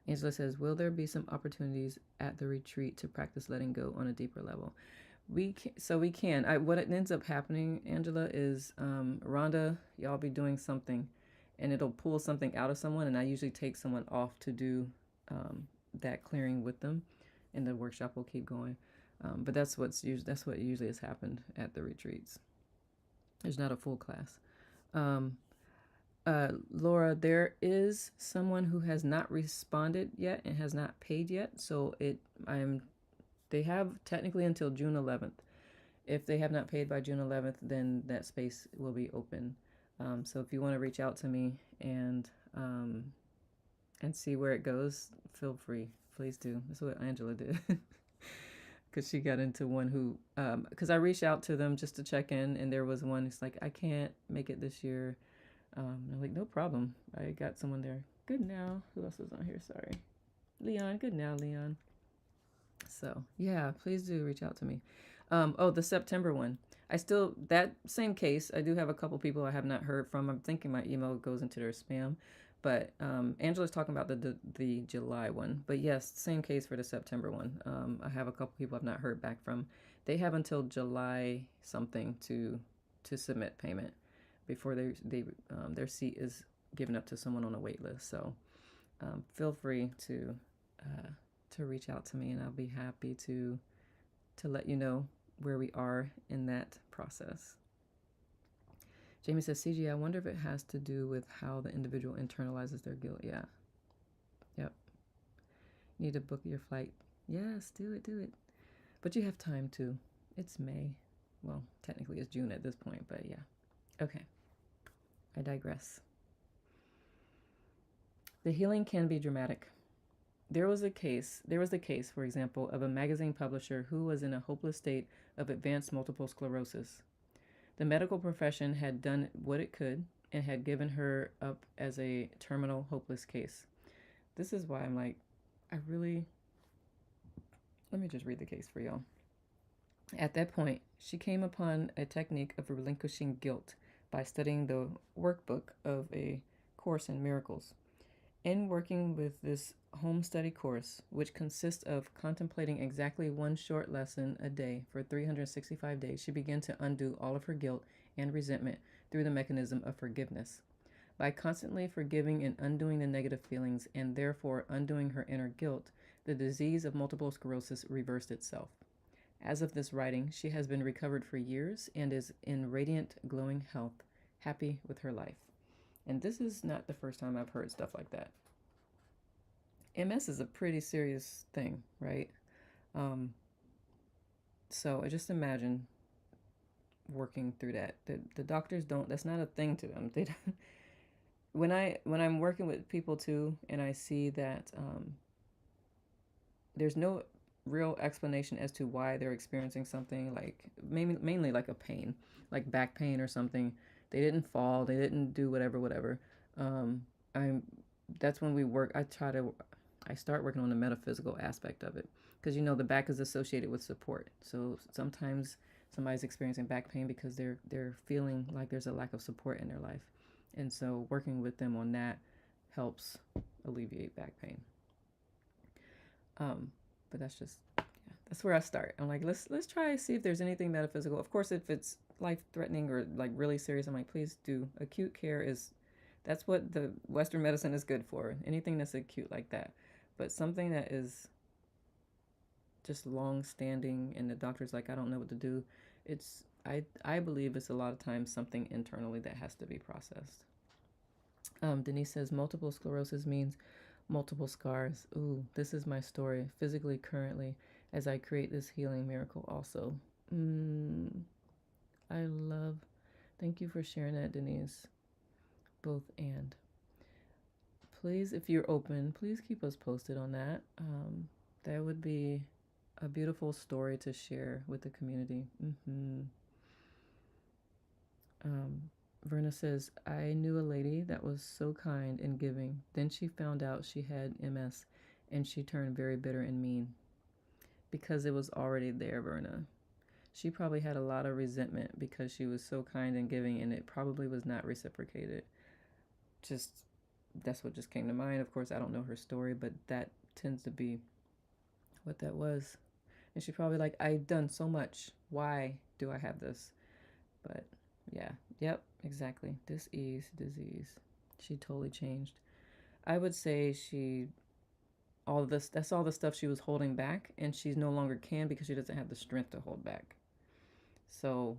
A: Angela says, will there be some opportunities at the retreat to practice letting go on a deeper level? We can. What it ends up happening, Angela, is Rhonda, y'all be doing something, and it'll pull something out of someone, and I usually take someone off to do that clearing with them, and the workshop will keep going. But that's what usually has happened at the retreats. There's not a full class. Laura, there is someone who has not responded yet and has not paid yet, so they have technically until June 11th. If they have not paid by June 11th, then that space will be open. So if you want to reach out to me and see where it goes, feel free. Please do. That's what Angela did. Because she got into one who, because I reached out to them just to check in, and there was one who's like, I can't make it this year. I'm like, no problem. I got someone there. Good now. Who else was on here? Sorry. Leon. Good now, Leon. So yeah, please do reach out to me. The September one. That same case, I do have a couple people I have not heard from. I'm thinking my email goes into their spam. But Angela's talking about the July one. But yes, same case for the September one. I have a couple people I've not heard back from. They have until July something to submit payment before their seat is given up to someone on a wait list. So feel free to reach out to me, and I'll be happy to let you know where we are in that process. Jamie says, CG, I wonder if it has to do with how the individual internalizes their guilt. Yeah. Yep. You need to book your flight. Yes, do it. But you have time too. It's May. Well, technically it's June at this point, but yeah. Okay. I digress. The healing can be dramatic. There was the case, for example, of a magazine publisher who was in a hopeless state of advanced multiple sclerosis. The medical profession had done what it could and had given her up as a terminal, hopeless case. This is why I'm like, let me just read the case for y'all. At that point, she came upon a technique of relinquishing guilt by studying the workbook of A Course in Miracles. In working with this home study course, which consists of contemplating exactly one short lesson a day for 365 days, she began to undo all of her guilt and resentment through the mechanism of forgiveness. By constantly forgiving and undoing the negative feelings, and therefore undoing her inner guilt, the disease of multiple sclerosis reversed itself. As of this writing, she has been recovered for years and is in radiant, glowing health, happy with her life. And this is not the first time I've heard stuff like that. MS is a pretty serious thing, right? Um, so I just imagine working through that. The doctors don't. That's not a thing to them. They don't, when I'm working with people too, and I see that there's no real explanation as to why they're experiencing something, like mainly like a pain, like back pain or something. They didn't fall. They didn't do whatever. Um, I'm. That's when we work. I start working on the metaphysical aspect of it, because the back is associated with support. So sometimes somebody's experiencing back pain because they're feeling like there's a lack of support in their life, and so working with them on that helps alleviate back pain. But that's just, yeah, that's where I start. I'm like, let's try to see if there's anything metaphysical. Of course, if it's life threatening or like really serious, I'm like, please do. Acute care is, that's what the Western medicine is good for. Anything that's acute like that. But something that is just long standing and the doctor's like, I don't know what to do. I believe it's a lot of times something internally that has to be processed. Denise says multiple sclerosis means multiple scars. Ooh, this is my story physically currently as I create this healing miracle also. Mm, I love, thank you for sharing that, Denise. Both and. Please, if you're open, please keep us posted on that. That would be a beautiful story to share with the community. Um, Verna says, I knew a lady that was so kind and giving. Then she found out she had MS and she turned very bitter and mean because it was already there, Verna. She probably had a lot of resentment because she was so kind and giving and it probably was not reciprocated. Just, that's what just came to mind. Of course, I don't know her story, but that tends to be what that was. And she probably like, I've done so much. Why do I have this? But yeah, yep, exactly. Dis-ease, disease. She totally changed. I would say all of this, that's all the stuff she was holding back, and she's no longer can because she doesn't have the strength to hold back. So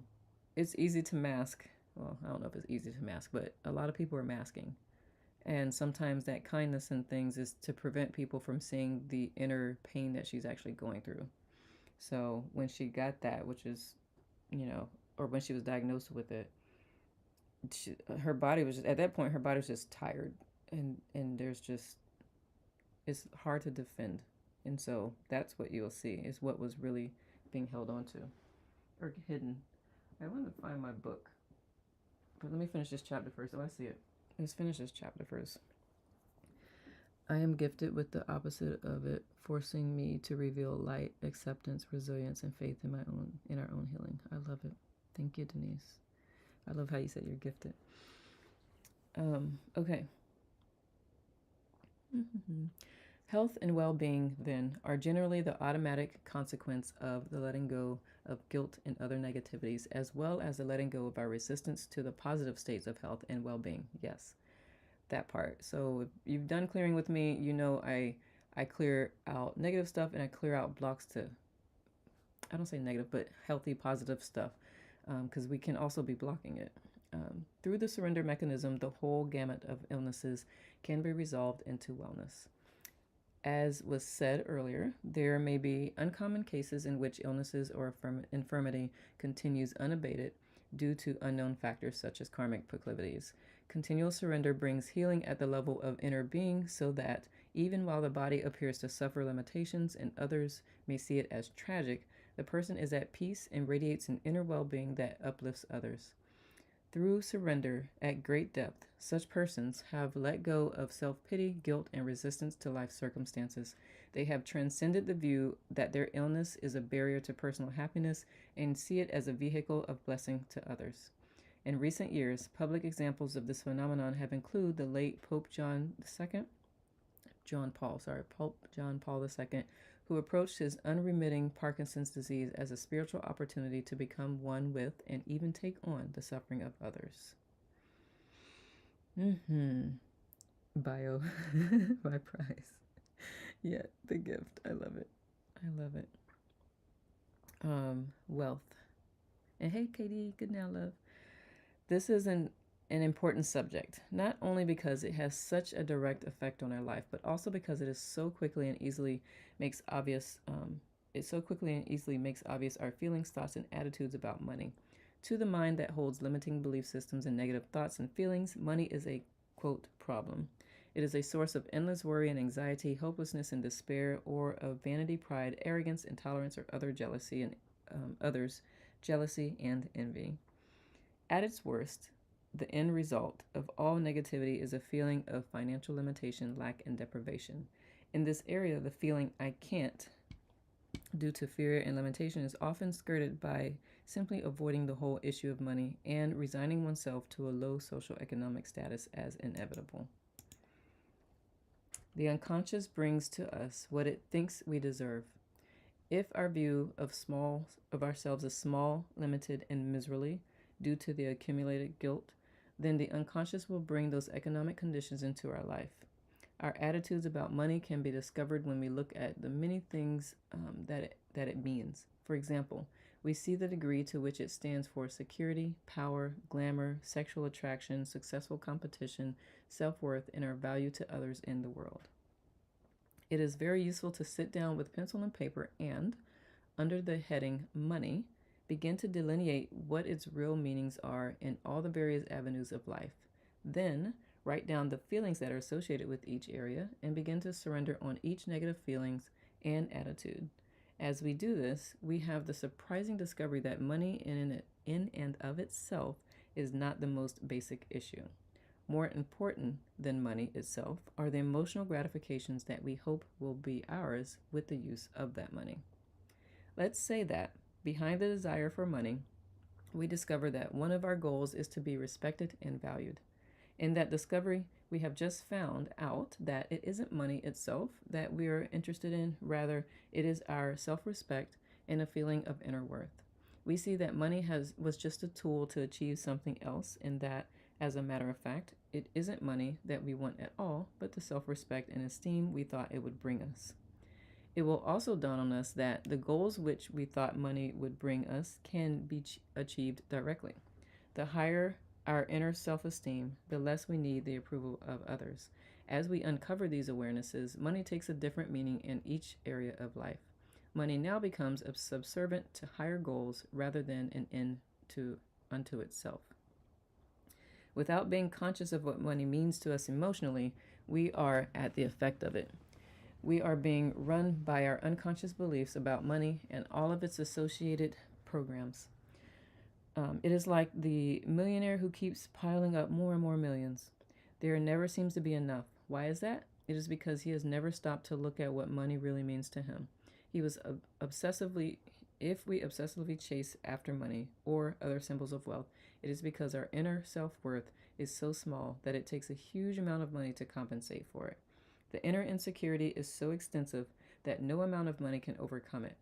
A: it's easy to mask. Well, I don't know if it's easy to mask, but a lot of people are masking. And sometimes that kindness and things is to prevent people from seeing the inner pain that she's actually going through. So when she got that, which is, or when she was diagnosed with it, her body was just, at that point, her body was just tired. And there's just, it's hard to defend. And so that's what you'll see is what was really being held on to or hidden. I want to find my book. But let me finish this chapter first. Oh, I see it. Let's finish this chapter first. I am gifted with the opposite of it, forcing me to reveal light, acceptance, resilience, and faith in our own healing. I love it. Thank you, Denise. I love how you said you're gifted. Okay. Health and well-being, then, are generally the automatic consequence of the letting go of guilt and other negativities, as well as the letting go of our resistance to the positive states of health and well-being. Yes, that part. So if you've done clearing with me, I clear out negative stuff and I clear out blocks to, I don't say negative, but healthy, positive stuff, because we can also be blocking it. Through the surrender mechanism, the whole gamut of illnesses can be resolved into wellness. As was said earlier, there may be uncommon cases in which illnesses or infirmity continues unabated due to unknown factors such as karmic proclivities. Continual surrender brings healing at the level of inner being so that, even while the body appears to suffer limitations and others may see it as tragic, the person is at peace and radiates an inner well-being that uplifts others. Through surrender at great depth, such persons have let go of self-pity, guilt, and resistance to life's circumstances. They have transcended the view that their illness is a barrier to personal happiness and see it as a vehicle of blessing to others. In recent years, public examples of this phenomenon have included the late Pope Pope John Paul II, who approached his unremitting Parkinson's disease as a spiritual opportunity to become one with and even take on the suffering of others. Bio, my prize. Yeah, the gift. I love it. I love it. Wealth. And hey, Katie, good now, love. This is an important subject, not only because it has such a direct effect on our life, but also because it is so quickly and easily makes obvious. It so quickly and easily makes obvious our feelings, thoughts, and attitudes about money. To the mind that holds limiting belief systems and negative thoughts and feelings, money is a quote problem. It is a source of endless worry and anxiety, hopelessness and despair, or of vanity, pride, arrogance, intolerance, or other jealousy and others, jealousy and envy. At its worst, the end result of all negativity is a feeling of financial limitation, lack, and deprivation. In this area, the feeling I can't, due to fear and limitation, is often skirted by simply avoiding the whole issue of money and resigning oneself to a low social economic status as inevitable. The unconscious brings to us what it thinks we deserve. If our view of ourselves is small, limited, and miserly due to the accumulated guilt, then the unconscious will bring those economic conditions into our life. Our attitudes about money can be discovered when we look at the many things that it means. For example, we see the degree to which it stands for security, power, glamour, sexual attraction, successful competition, self-worth, and our value to others in the world. It is very useful to sit down with pencil and paper and, under the heading Money, begin to delineate what its real meanings are in all the various avenues of life. Then, write down the feelings that are associated with each area and begin to surrender on each negative feelings and attitude. As we do this, we have the surprising discovery that money in and of itself is not the most basic issue. More important than money itself are the emotional gratifications that we hope will be ours with the use of that money. Let's say that, behind the desire for money, we discover that one of our goals is to be respected and valued. In that discovery, we have just found out that it isn't money itself that we are interested in, rather, it is our self respect and a feeling of inner worth. We see that money was just a tool to achieve something else, and that, as a matter of fact, it isn't money that we want at all, but the self respect and esteem we thought it would bring us. It will also dawn on us that the goals which we thought money would bring us can be achieved directly. The higher our inner self esteem, the less we need the approval of others. As we uncover these awarenesses, money takes a different meaning in each area of life. Money now becomes subservient to higher goals rather than an end unto itself. Without being conscious of what money means to us emotionally, we are at the effect of it. We are being run by our unconscious beliefs about money and all of its associated programs. It is like the millionaire who keeps piling up more and more millions. There never seems to be enough. Why is that? It is because he has never stopped to look at what money really means to him. If we obsessively chase after money or other symbols of wealth, it is because our inner self-worth is so small that it takes a huge amount of money to compensate for it. The inner insecurity is so extensive that no amount of money can overcome it.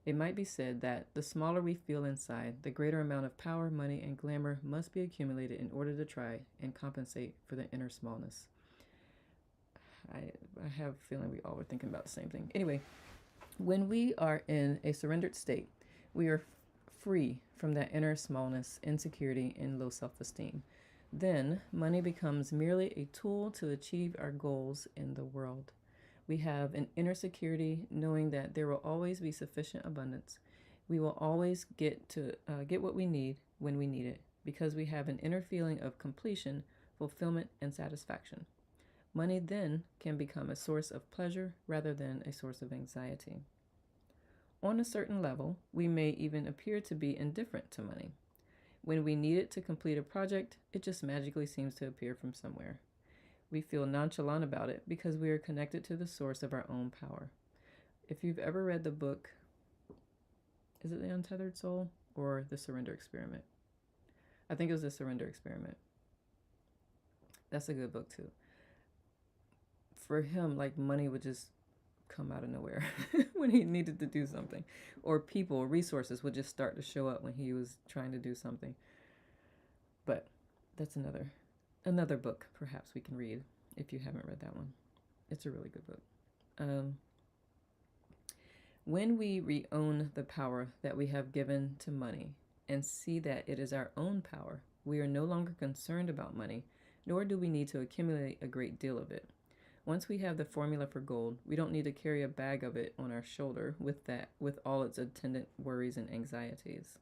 A: It might be said that the smaller we feel inside, the greater amount of power, money, and glamour must be accumulated in order to try and compensate for the inner smallness. I have a feeling we all are thinking about the same thing. Anyway, when we are in a surrendered state, we are free from that inner smallness, insecurity, and low self-esteem. Then, money becomes merely a tool to achieve our goals in the world. We have an inner security knowing that there will always be sufficient abundance. We will always get what we need when we need it because we have an inner feeling of completion, fulfillment, and satisfaction. Money then can become a source of pleasure rather than a source of anxiety. On a certain level, we may even appear to be indifferent to money. When we need it to complete a project, it just magically seems to appear from somewhere. We feel nonchalant about it because we are connected to the source of our own power. If you've ever read the book, is it The Untethered Soul or The Surrender Experiment? I think it was The Surrender Experiment. That's a good book too. For him, like money would just come out of nowhere when he needed to do something, or people, resources would just start to show up when he was trying to do something. But that's another book perhaps we can read if you haven't read that one. It's a really good book. When we re-own the power that we have given to money and see that it is our own power, we are no longer concerned about money, nor do we need to accumulate a great deal of it. Once we have the formula for gold, we don't need to carry a bag of it on our shoulder with all its attendant worries and anxieties.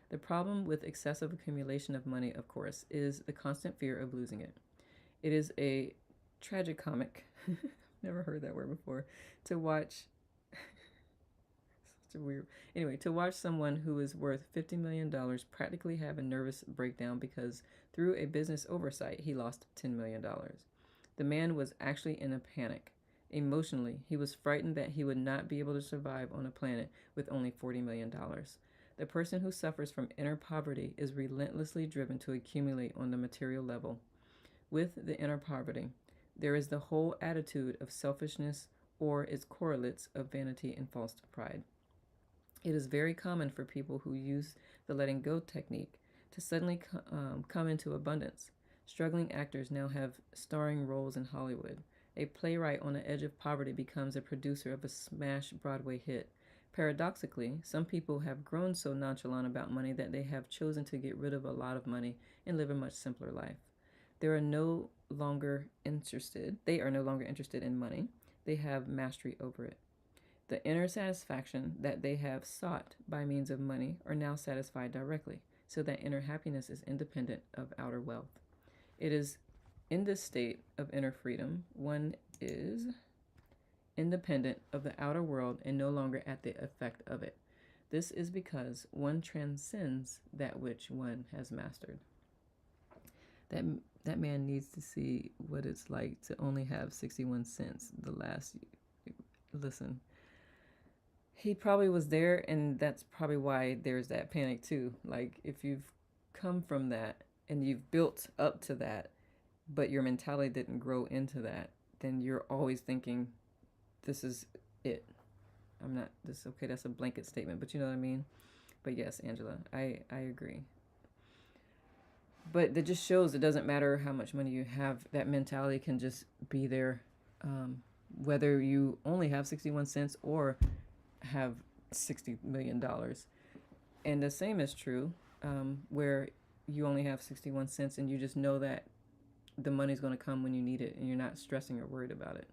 A: The problem with excessive accumulation of money, of course, is the constant fear of losing it. It is a tragicomic, never heard that word before, to watch. Such a weird. Anyway, to watch someone who is worth $50 million practically have a nervous breakdown because through a business oversight he lost $10 million. The man was actually in a panic. Emotionally, he was frightened that he would not be able to survive on a planet with only $40 million. The person who suffers from inner poverty is relentlessly driven to accumulate on the material level. With the inner poverty, there is the whole attitude of selfishness or its correlates of vanity and false pride. It is very common for people who use the letting go technique to suddenly come into abundance. Struggling actors now have starring roles in Hollywood. A playwright on the edge of poverty becomes a producer of a smash Broadway hit. Paradoxically, some people have grown so nonchalant about money that they have chosen to get rid of a lot of money and live a much simpler life. They are no longer interested in money. They have mastery over it. The inner satisfaction that they have sought by means of money are now satisfied directly, so that inner happiness is independent of outer wealth. It is in this state of inner freedom one is independent of the outer world and no longer at the effect of it. This is because one transcends that which one has mastered. That man needs to see what it's like to only have 61 cents listen. He probably was there, and that's probably why there's that panic too. Like, if you've come from that and you've built up to that, but your mentality didn't grow into that, then you're always thinking, this is it. Okay, that's a blanket statement, but you know what I mean? But yes, Angela, I agree. But that just shows it doesn't matter how much money you have, that mentality can just be there, whether you only have 61 cents or have $60 million. And the same is true where you only have 61 cents and you just know that the money's going to come when you need it and you're not stressing or worried about it.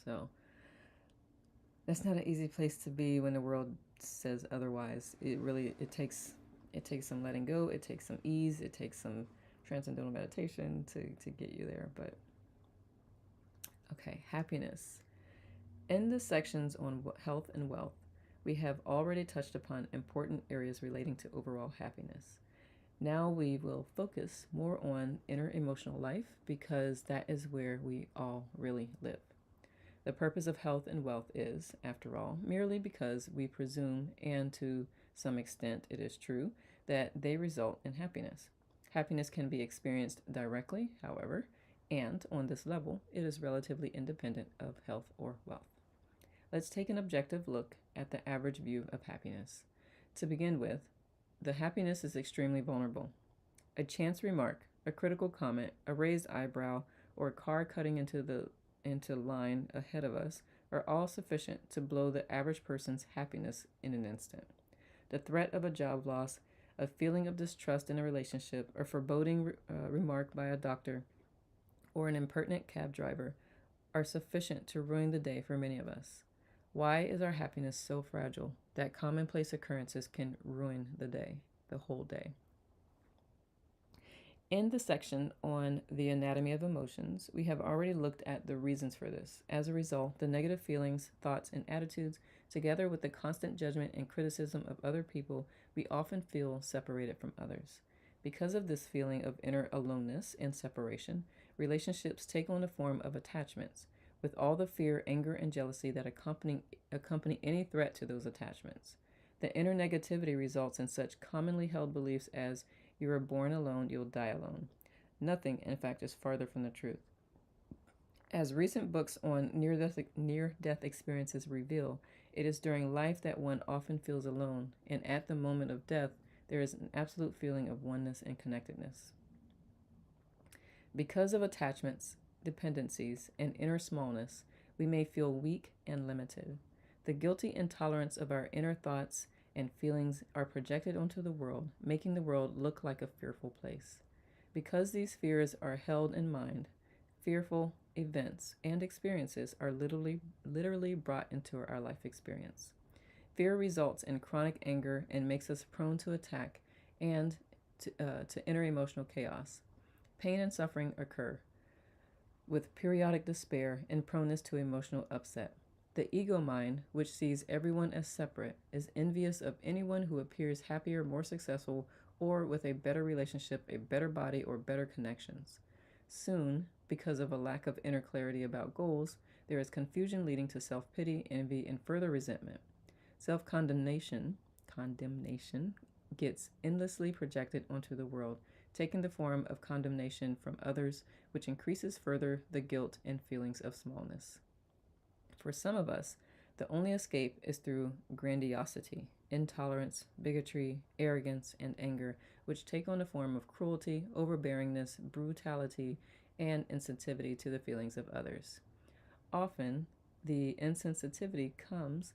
A: So that's not an easy place to be when the world says otherwise. It takes some letting go, it takes some ease, it takes some transcendental meditation to get you there. But okay, happiness. In the sections on health and wealth, we have already touched upon important areas relating to overall happiness. Now we will focus more on inner emotional life because that is where we all really live. The purpose of health and wealth is, after all, merely because we presume, and to some extent it is true, that they result in happiness. Happiness can be experienced directly, however, and on this level, it is relatively independent of health or wealth. Let's take an objective look at the average view of happiness. To begin with, the happiness is extremely vulnerable. A chance remark, a critical comment, a raised eyebrow, or a car cutting into line ahead of us are all sufficient to blow the average person's happiness in an instant. The threat of a job loss, a feeling of distrust in a relationship, a foreboding remark by a doctor, or an impertinent cab driver are sufficient to ruin the day for many of us. Why is our happiness so fragile that commonplace occurrences can ruin the whole day? In the section on the anatomy of emotions, we have already looked at the reasons for this. As a result, the negative feelings, thoughts, and attitudes, together with the constant judgment and criticism of other people, we often feel separated from others. Because of this feeling of inner aloneness and separation, relationships take on the form of attachments, with all the fear, anger, and jealousy that accompany any threat to those attachments. The inner negativity results in such commonly held beliefs as, you were born alone, you'll die alone. Nothing, in fact, is farther from the truth. As recent books on near-death experiences reveal, it is during life that one often feels alone, and at the moment of death, there is an absolute feeling of oneness and connectedness. Because of attachments, dependencies, and inner smallness, we may feel weak and limited. The guilty intolerance of our inner thoughts and feelings are projected onto the world, making the world look like a fearful place. Because these fears are held in mind, fearful events and experiences are literally brought into our life experience. Fear results in chronic anger and makes us prone to attack and to enter emotional chaos. Pain and suffering occur with periodic despair and proneness to emotional upset. The ego mind, which sees everyone as separate, is envious of anyone who appears happier, more successful, or with a better relationship, a better body, or better connections. Soon, because of a lack of inner clarity about goals, there is confusion leading to self pity, envy, and further resentment. Self condemnation gets endlessly projected onto the world, taking the form of condemnation from others, which increases further the guilt and feelings of smallness. For some of us, the only escape is through grandiosity, intolerance, bigotry, arrogance, and anger, which take on the form of cruelty, overbearingness, brutality, and insensitivity to the feelings of others. Often, the insensitivity comes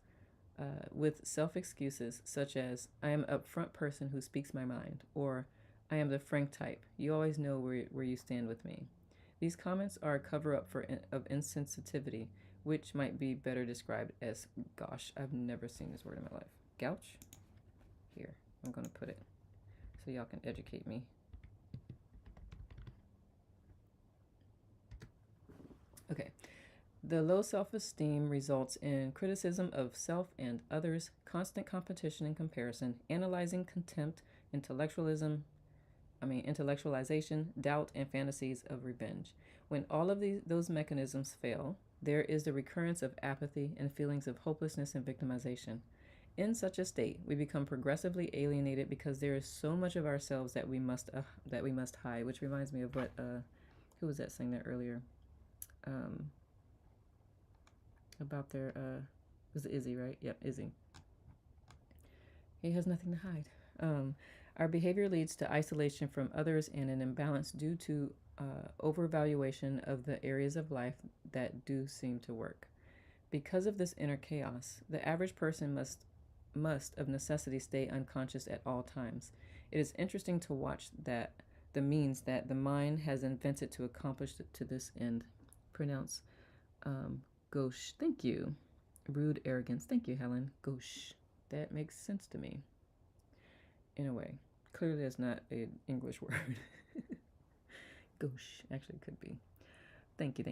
A: with self excuses such as, I am an upfront person who speaks my mind, or I am the frank type. You always know where you stand with me. These comments are a cover up of insensitivity, which might be better described as, gosh, I've never seen this word in my life. Gouch? Here, I'm going to put it so y'all can educate me. Okay. The low self esteem results in criticism of self and others, constant competition and comparison, analyzing contempt, intellectualization, doubt, and fantasies of revenge. When all of those mechanisms fail, there is the recurrence of apathy and feelings of hopelessness and victimization. In such a state, we become progressively alienated because there is so much of ourselves that we must hide. Which reminds me of what who was that saying that earlier? About their was it Izzy, right? Yep, Izzy. He has nothing to hide. Our behavior leads to isolation from others and an imbalance due to overvaluation of the areas of life that do seem to work. Because of this inner chaos, the average person must of necessity stay unconscious at all times. It is interesting to watch that the means that the mind has invented to accomplish to this end. Pronounce gauche. Thank you. Rude arrogance. Thank you, Helen. Gauche. That makes sense to me. In a way. Clearly that's not an English word. Gauche. Actually could be. Thank you.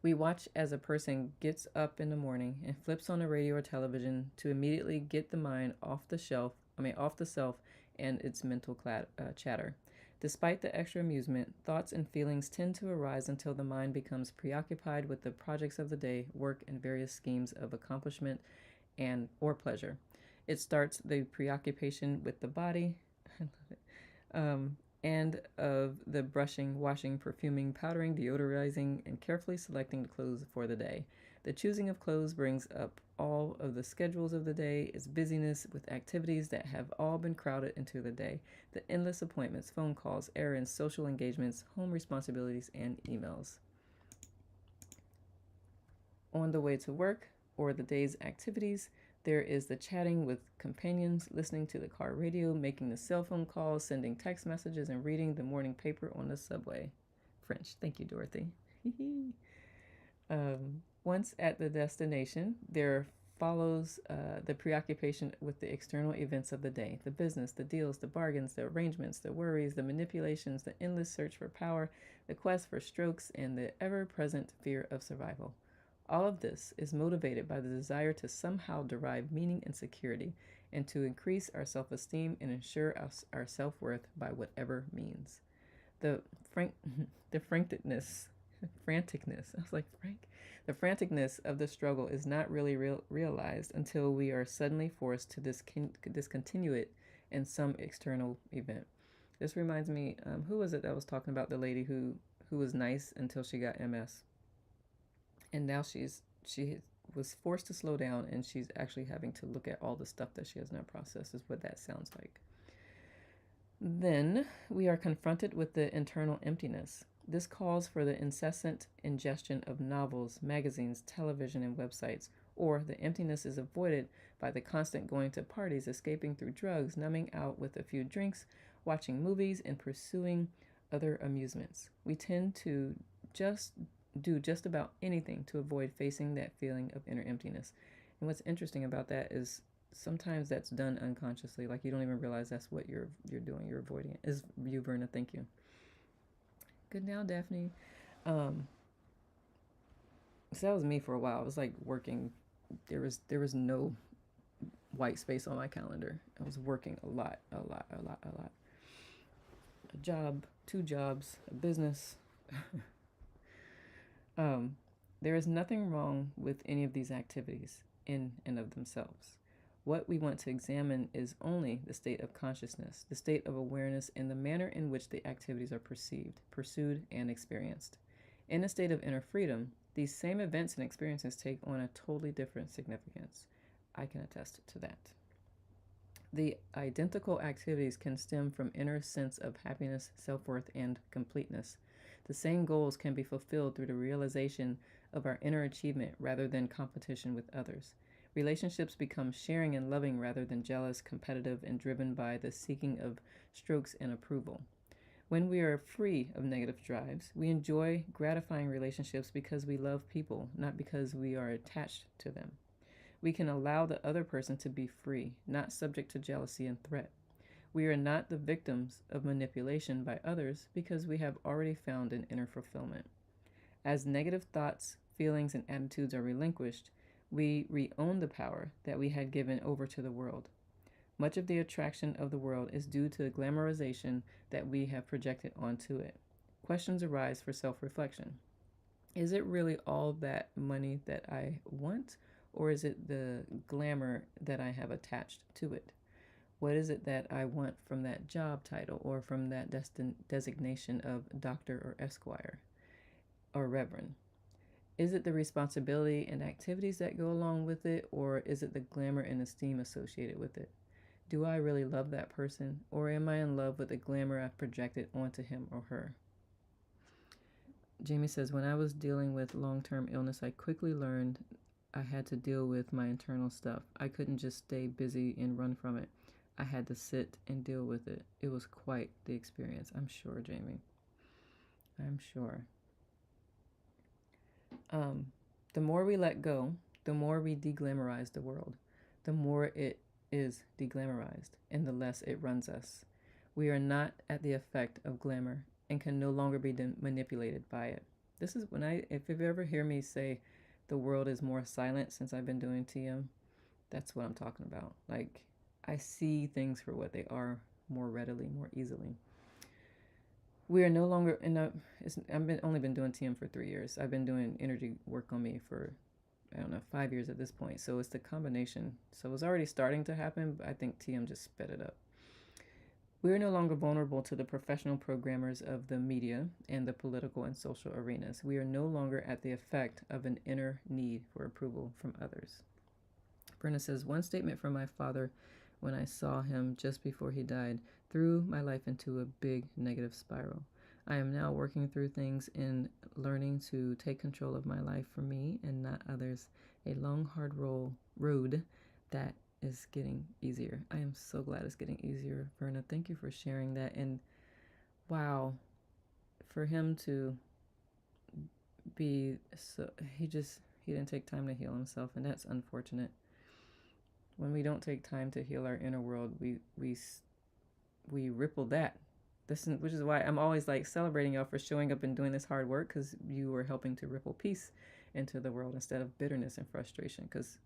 A: We watch as a person gets up in the morning and flips on the radio or television to immediately get the mind off the self and its mental chatter. Despite the extra amusement, thoughts and feelings tend to arise until the mind becomes preoccupied with the projects of the day, work, and various schemes of accomplishment or pleasure. It starts the preoccupation with the body, I love it, and of the brushing, washing, perfuming, powdering, deodorizing, and carefully selecting the clothes for the day. The choosing of clothes brings up all of the schedules of the day, its busyness with activities that have all been crowded into the day, the endless appointments, phone calls, errands, social engagements, home responsibilities, and emails. On the way to work or the day's activities, there is the chatting with companions, listening to the car radio, making the cell phone calls, sending text messages, and reading the morning paper on the subway. French. Thank you, Dorothy. Once at the destination, there follows the preoccupation with the external events of the day, the business, the deals, the bargains, the arrangements, the worries, the manipulations, the endless search for power, the quest for strokes, and the ever-present fear of survival. All of this is motivated by the desire to somehow derive meaning and security, and to increase our self-esteem and ensure our self-worth by whatever means. The franticness, I was like, Frank? The franticness of the struggle is not really realized until we are suddenly forced to discontinue it in some external event. This reminds me, who was it that was talking about the lady who was nice until she got MS? And now she was forced to slow down, and she's actually having to look at all the stuff that she has not processed, is what that sounds like. Then we are confronted with the internal emptiness. This calls for the incessant ingestion of novels, magazines, television, and websites, or the emptiness is avoided by the constant going to parties, escaping through drugs, numbing out with a few drinks, watching movies, and pursuing other amusements. We tend to just do just about anything to avoid facing that feeling of inner emptiness. And what's interesting about that is sometimes that's done unconsciously, like you don't even realize that's what you're doing. You're avoiding it. Is you, Verna? Thank you. Good now, Daphne. Um, so that was me for a while. I was like working. There was no white space on my calendar. I was working a lot, a lot, a lot, a lot. A job, two jobs, a business. um, there is nothing wrong with any of these activities in and of themselves. What we want to examine is only the state of consciousness, the state of awareness, and the manner in which the activities are perceived, pursued, and experienced. In a state of inner freedom, these same events and experiences take on a totally different significance. I can attest to that. The identical activities can stem from inner sense of happiness, self-worth, and completeness. The same goals can be fulfilled through the realization of our inner achievement rather than competition with others. Relationships become sharing and loving rather than jealous, competitive, and driven by the seeking of strokes and approval. When we are free of negative drives, we enjoy gratifying relationships because we love people, not because we are attached to them. We can allow the other person to be free, not subject to jealousy and threat. We are not the victims of manipulation by others because we have already found an inner fulfillment. As negative thoughts, feelings, and attitudes are relinquished, we re-own the power that we had given over to the world. Much of the attraction of the world is due to the glamorization that we have projected onto it. Questions arise for self-reflection. Is it really all that money that I want, or is it the glamour that I have attached to it? What is it that I want from that job title or from that designation of doctor or esquire or reverend? Is it the responsibility and activities that go along with it, or is it the glamour and esteem associated with it? Do I really love that person, or am I in love with the glamour I've projected onto him or her? Jamie says, when I was dealing with long-term illness, I quickly learned I had to deal with my internal stuff. I couldn't just stay busy and run from it. I had to sit and deal with it. It was quite the experience, I'm sure, Jamie. I'm sure. The more we let go, the more we deglamorize the world, the more it is deglamorized, and the less it runs us. We are not at the effect of glamour and can no longer be manipulated by it. This is when if you ever hear me say the world is more silent since I've been doing TM, that's what I'm talking about. Like, I see things for what they are more readily, more easily. We are no longer in a. I've only been doing TM for 3 years. I've been doing energy work on me for, I don't know, 5 years at this point. So it's the combination. So it was already starting to happen, but I think TM just sped it up. We are no longer vulnerable to the professional programmers of the media and the political and social arenas. We are no longer at the effect of an inner need for approval from others. Brenna says, one statement from my father when I saw him just before he died threw my life into a big negative spiral. I am now working through things in learning to take control of my life for me and not others. A long, hard road that is getting easier. I am so glad it's getting easier, Verna. Thank you for sharing that. And wow, for him to be so, he didn't take time to heal himself, and that's unfortunate. When we don't take time to heal our inner world, we ripple that. Which is why I'm always like celebrating y'all for showing up and doing this hard work, because you are helping to ripple peace into the world instead of bitterness and frustration. Because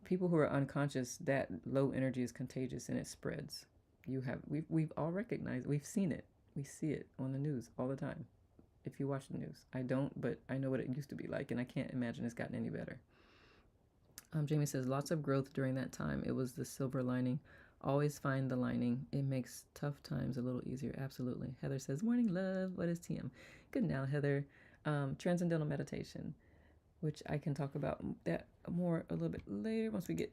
A: people who are unconscious, that low energy is contagious and it spreads. We've all recognized, we've seen it. We see it on the news all the time. If you watch the news, I don't, but I know what it used to be like, and I can't imagine it's gotten any better. Jamie says, lots of growth during that time. It was the silver lining. Always find the lining. It makes tough times a little easier. Absolutely. Heather says, morning love. What is TM? Good now, Heather. Transcendental meditation, which I can talk about that more a little bit later once we get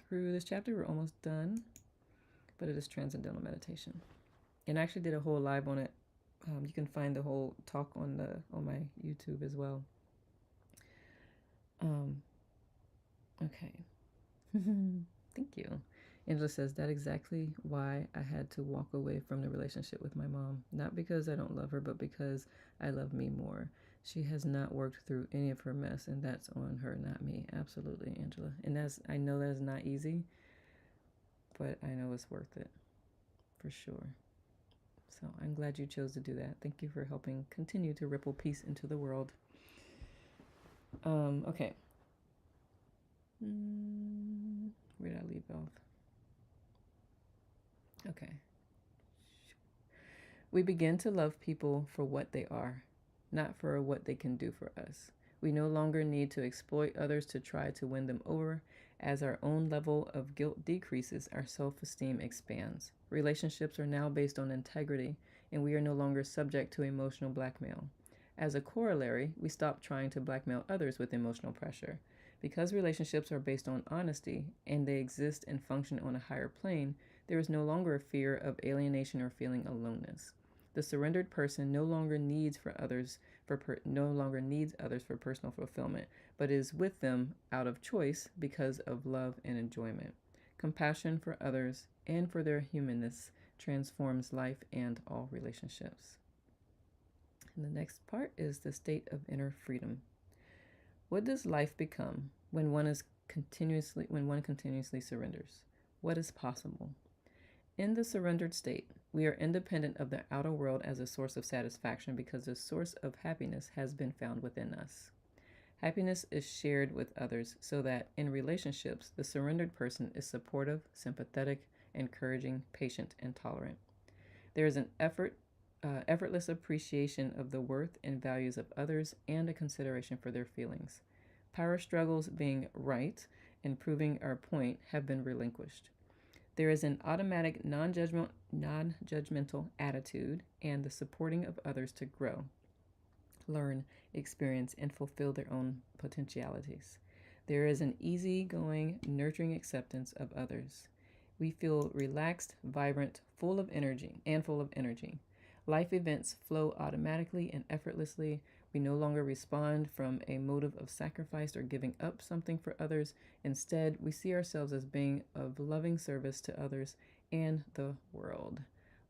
A: through this chapter. We're almost done. But it is transcendental meditation. And I actually did a whole live on it You can find the whole talk on my YouTube as well. Um, okay. Thank you. Angela says that exactly why I had to walk away from the relationship with my mom. Not because I don't love her, but because I love me more. She has not worked through any of her mess, and that's on her, not me. Absolutely, Angela. And I know that's not easy, but I know it's worth it for sure. So I'm glad you chose to do that. Thank you for helping continue to ripple peace into the world. Okay. Where did I leave off? Okay. We begin to love people for what they are, not for what they can do for us. We no longer need to exploit others to try to win them over. As our own level of guilt decreases, our self esteem expands. Relationships are now based on integrity, and we are no longer subject to emotional blackmail. As a corollary, we stop trying to blackmail others with emotional pressure. Because relationships are based on honesty and they exist and function on a higher plane, there is no longer a fear of alienation or feeling aloneness. The surrendered person no longer needs others for personal fulfillment, but is with them out of choice because of love and enjoyment. Compassion for others and for their humanness transforms life and all relationships. And the next part is the state of inner freedom. What does life become when one continuously surrenders? What is possible? In the surrendered state, we are independent of the outer world as a source of satisfaction because the source of happiness has been found within us. Happiness is shared with others so that in relationships, the surrendered person is supportive, sympathetic, encouraging, patient, and tolerant. There is an effortless appreciation of the worth and values of others and a consideration for their feelings. Power struggles being right and proving our point have been relinquished. There is an automatic non-judgmental attitude and the supporting of others to grow, learn, experience, and fulfill their own potentialities. There is an easygoing, nurturing acceptance of others. We feel relaxed, vibrant, full of energy. Life events flow automatically and effortlessly. We no longer respond from a motive of sacrifice or giving up something for others. Instead, we see ourselves as being of loving service to others and the world.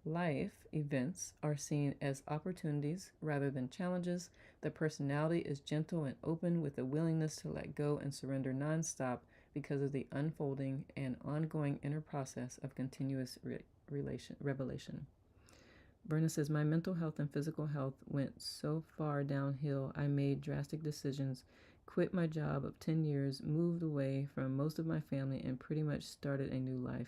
A: Life events are seen as opportunities rather than challenges. The personality is gentle and open with a willingness to let go and surrender nonstop because of the unfolding and ongoing inner process of continuous revelation. Berna says, my mental health and physical health went so far downhill, I made drastic decisions, quit my job of 10 years, moved away from most of my family, and pretty much started a new life.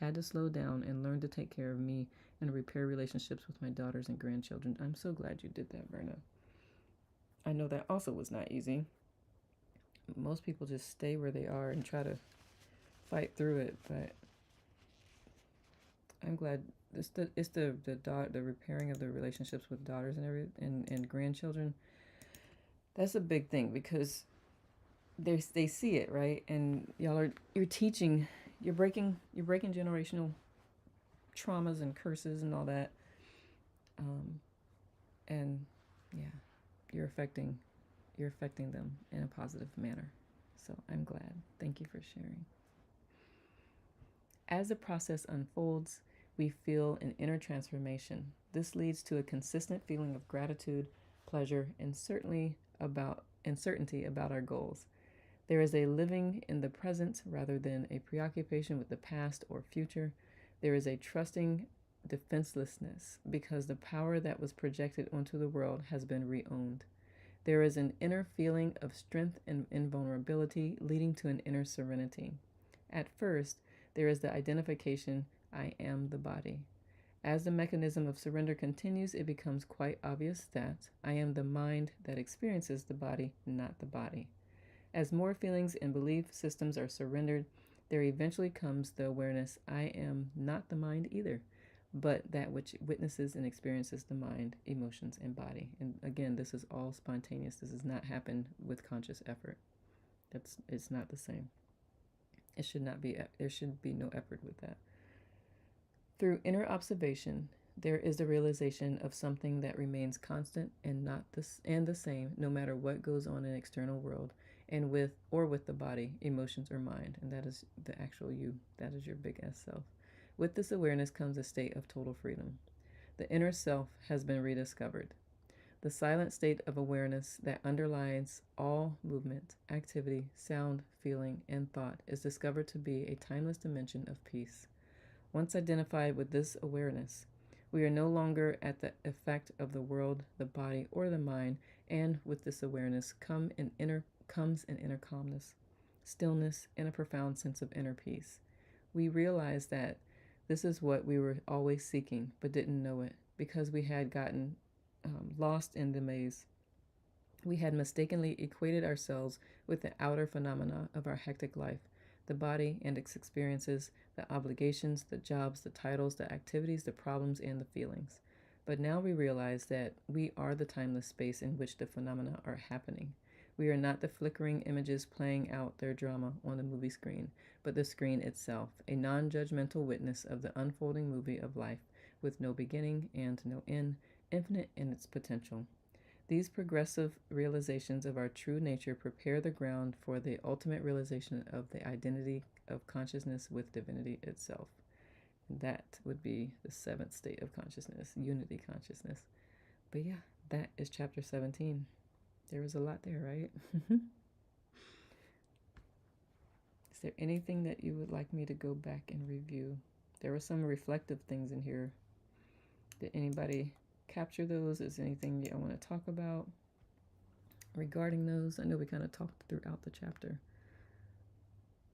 A: Had to slow down and learn to take care of me and repair relationships with my daughters and grandchildren. I'm so glad you did that, Berna. I know that also was not easy. Most people just stay where they are and try to fight through it, but I'm glad it's the repairing of the relationships with daughters and grandchildren. That's a big thing because they see it, right, and you're teaching, you're breaking generational traumas and curses and all that, and yeah, you're affecting them in a positive manner. So I'm glad. Thank you for sharing. As the process unfolds, we feel an inner transformation. This leads to a consistent feeling of gratitude, pleasure, and certainty about our goals. There is a living in the present rather than a preoccupation with the past or future. There is a trusting defenselessness because the power that was projected onto the world has been re-owned. There is an inner feeling of strength and invulnerability leading to an inner serenity. At first, there is the identification, I am the body. As the mechanism of surrender continues, it becomes quite obvious that I am the mind that experiences the body, not the body. As more feelings and belief systems are surrendered, there eventually comes the awareness I am not the mind either, but that which witnesses and experiences the mind, emotions, and body. And again, this is all spontaneous. This does not happen with conscious effort. It's not the same. There should be no effort with that. Through inner observation, There is the realization of something that remains constant and not this and the same no matter what goes on in the external world and with the body, emotions or mind, and that is the actual you. That is your big S self. With this awareness comes a state of total freedom. The inner self has been rediscovered. The silent state of awareness that underlies all movement, activity, sound, feeling, and thought is discovered to be a timeless dimension of peace. Once identified with this awareness, we are no longer at the effect of the world, the body, or the mind, and with this awareness comes an inner calmness, stillness, and a profound sense of inner peace. We realize that this is what we were always seeking, but didn't know it because we had gotten lost in the maze. We had mistakenly equated ourselves with the outer phenomena of our hectic life, the body and its experiences, the obligations, the jobs, the titles, the activities, the problems, and the feelings. But now we realize that we are the timeless space in which the phenomena are happening. We are not the flickering images playing out their drama on the movie screen, but the screen itself, a non judgmental witness of the unfolding movie of life, with no beginning and no end, infinite in its potential. These progressive realizations of our true nature prepare the ground for the ultimate realization of the identity of consciousness with divinity itself. And that would be the seventh state of consciousness, unity consciousness. But yeah, that is chapter 17. There was a lot there, right? Is there anything that you would like me to go back and review? There were some reflective things in here. Did anybody capture those? Is anything I want to talk about regarding those? I know we kind of talked throughout the chapter.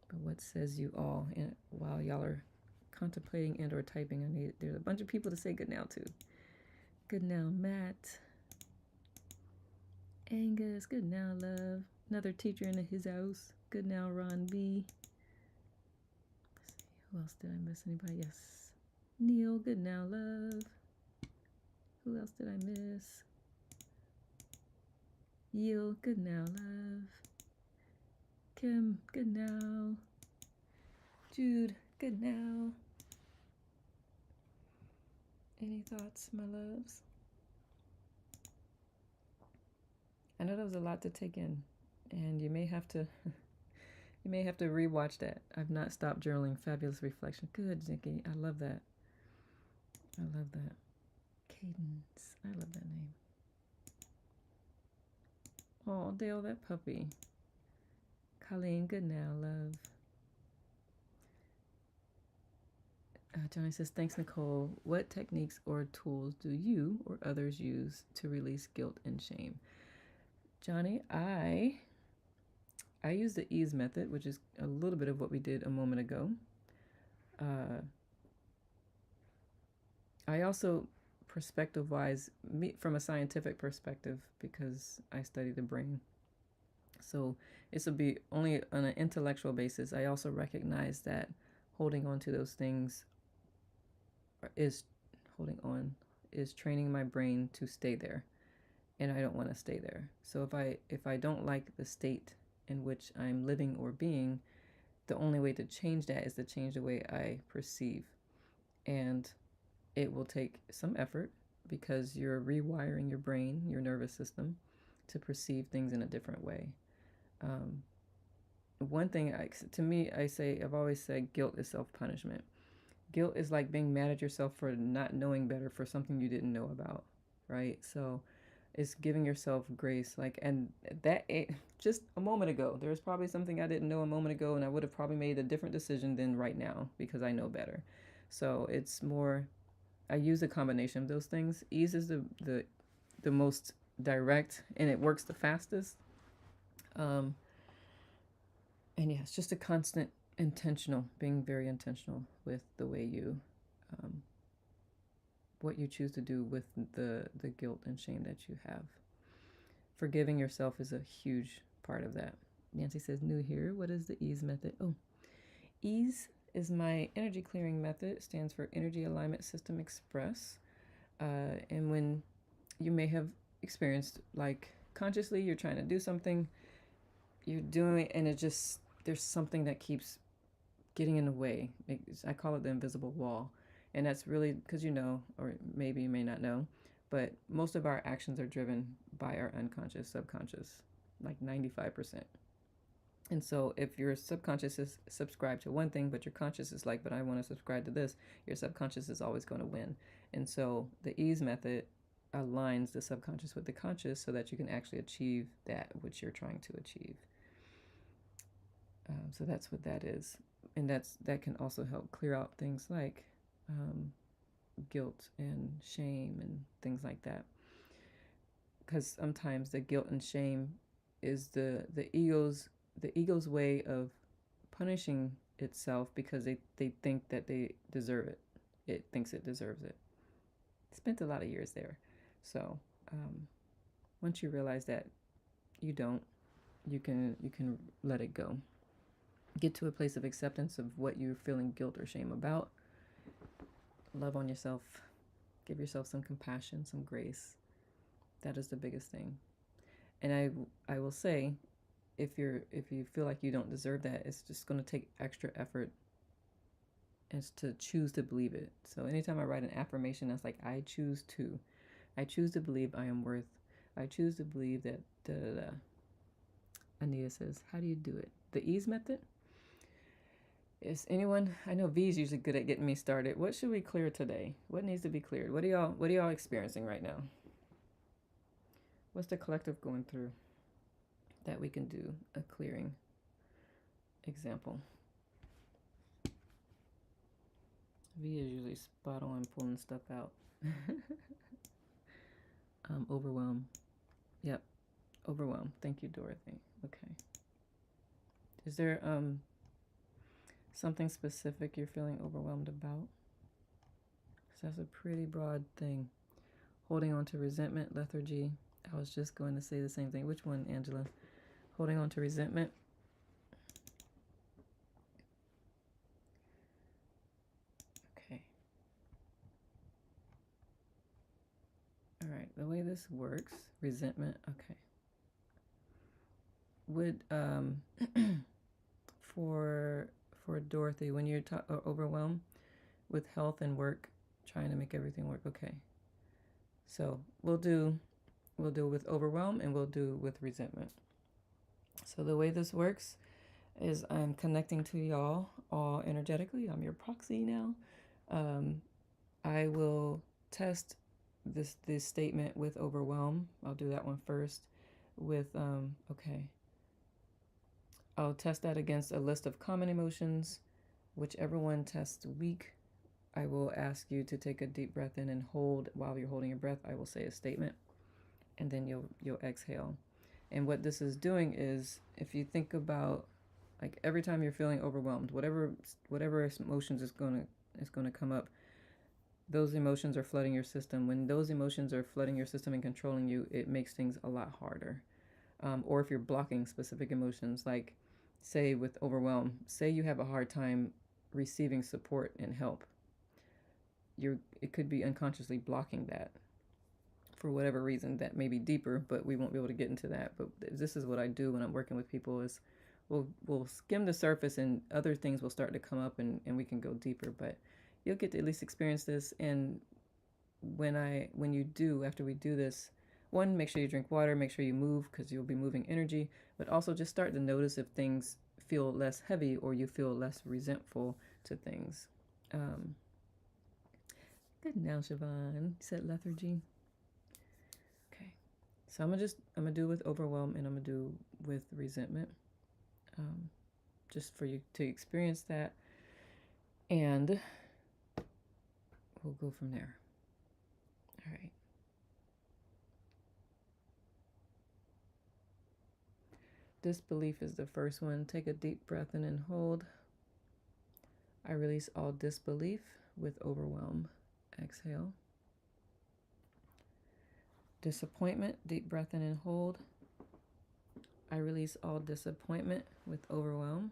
A: But what says you all? And while y'all are contemplating and or typing, there's a bunch of people to say good now to. Good now, Matt. Angus, good now, love. Another teacher in his house. Good now, Ron B. Let's see, who else did I miss? Anybody? Yes. Neil, good now, love. Who else did I miss? Yield, good now, love. Kim, good now. Jude, good now. Any thoughts, my loves? I know that was a lot to take in, and you may have to rewatch that. I've not stopped journaling. Fabulous reflection. Good, Zinky. I love that. I love that. Cadence. I love that name. Oh, Dale, that puppy. Colleen, good now, love. Johnny says, thanks, Nicole. What techniques or tools do you or others use to release guilt and shame? Johnny, I use the ease method, which is a little bit of what we did a moment ago. I also, perspective-wise, from a scientific perspective, because I study the brain. So this will be only on an intellectual basis. I also recognize that holding on to those things is training my brain to stay there, and I don't want to stay there. So if I don't like the state in which I'm living or being, the only way to change that is to change the way I perceive, and it will take some effort because you're rewiring your brain, your nervous system, to perceive things in a different way. One thing I've always said guilt is self-punishment. Guilt is like being mad at yourself for not knowing better for something you didn't know about, right? So it's giving yourself grace. And that just a moment ago, there was probably something I didn't know a moment ago, and I would have probably made a different decision than right now because I know better. So it's more, I use a combination of those things. Ease is the most direct, and it works the fastest. And yeah, it's just a constant being very intentional with the way you, what you choose to do with the guilt and shame that you have. Forgiving yourself is a huge part of that. Nancy says, new here. What is the ease method? Oh, ease is my energy clearing method. It stands for Energy Alignment System Express. And when you may have experienced, like, consciously you're trying to do something, you're doing it, and there's something that keeps getting in the way. I call it the invisible wall. And that's really because or maybe you may not know, but most of our actions are driven by our unconscious, subconscious, like 95%. And so if your subconscious is subscribed to one thing, but your conscious is like, but I want to subscribe to this, your subconscious is always going to win. And so the ease method aligns the subconscious with the conscious so that you can actually achieve that which you're trying to achieve. So that's what that is. And that can also help clear out things like guilt and shame and things like that. Because sometimes the guilt and shame is the ego's way of punishing itself because they think that they deserve it. It thinks it deserves it. Spent a lot of years there. So once you realize that you don't, you can let it go. Get to a place of acceptance of what you're feeling guilt or shame about. Love on yourself. Give yourself some compassion, some grace. That is the biggest thing. And I will say, if you feel like you don't deserve that, it's just going to take extra effort is to choose to believe it. So anytime I write an affirmation, that's like, I choose to believe I am worth. I choose to believe that da da da. Anita says, how do you do it? The ease method? Is anyone, I know V is usually good at getting me started. What should we clear today? What needs to be cleared? What are y'all experiencing right now? What's the collective going through that we can do a clearing example? V is usually spot on pulling stuff out. Overwhelm. Yep. Overwhelm. Thank you, Dorothy. Okay. Is there something specific you're feeling overwhelmed about? Because that's a pretty broad thing. Holding on to resentment, lethargy. I was just going to say the same thing. Which one, Angela? Holding on to resentment. Okay. All right. The way this works, resentment. Okay. Would for Dorothy, when you're overwhelmed with health and work, trying to make everything work. Okay. So we'll do with overwhelm and we'll do with resentment. So the way this works is I'm connecting to y'all all energetically. I'm your proxy now. I will test this statement with overwhelm. I'll do that one first. With okay. I'll test that against a list of common emotions. Whichever one tests weak, I will ask you to take a deep breath in and hold. While you're holding your breath, I will say a statement, and then you'll exhale. And what this is doing is, if you think about, like, every time you're feeling overwhelmed, whatever emotions is gonna come up, those emotions are flooding your system. When those emotions are flooding your system and controlling you, it makes things a lot harder. Or if you're blocking specific emotions, like, say with overwhelm, say you have a hard time receiving support and help, it could be unconsciously blocking that for whatever reason that may be deeper, but we won't be able to get into that. But this is what I do when I'm working with people is we'll skim the surface and other things will start to come up and we can go deeper, but you'll get to at least experience this. And when you do, after we do this, one, make sure you drink water, make sure you move because you'll be moving energy, but also just start to notice if things feel less heavy or you feel less resentful to things. Good now, Siobhan. You said lethargy. Okay. So I'm gonna do with overwhelm and I'm gonna do with resentment. Just for you to experience that. And we'll go from there. All right. Disbelief is the first one. Take a deep breath in and hold. I release all disbelief with overwhelm. Exhale. Disappointment, deep breath in and hold. I release all disappointment with overwhelm.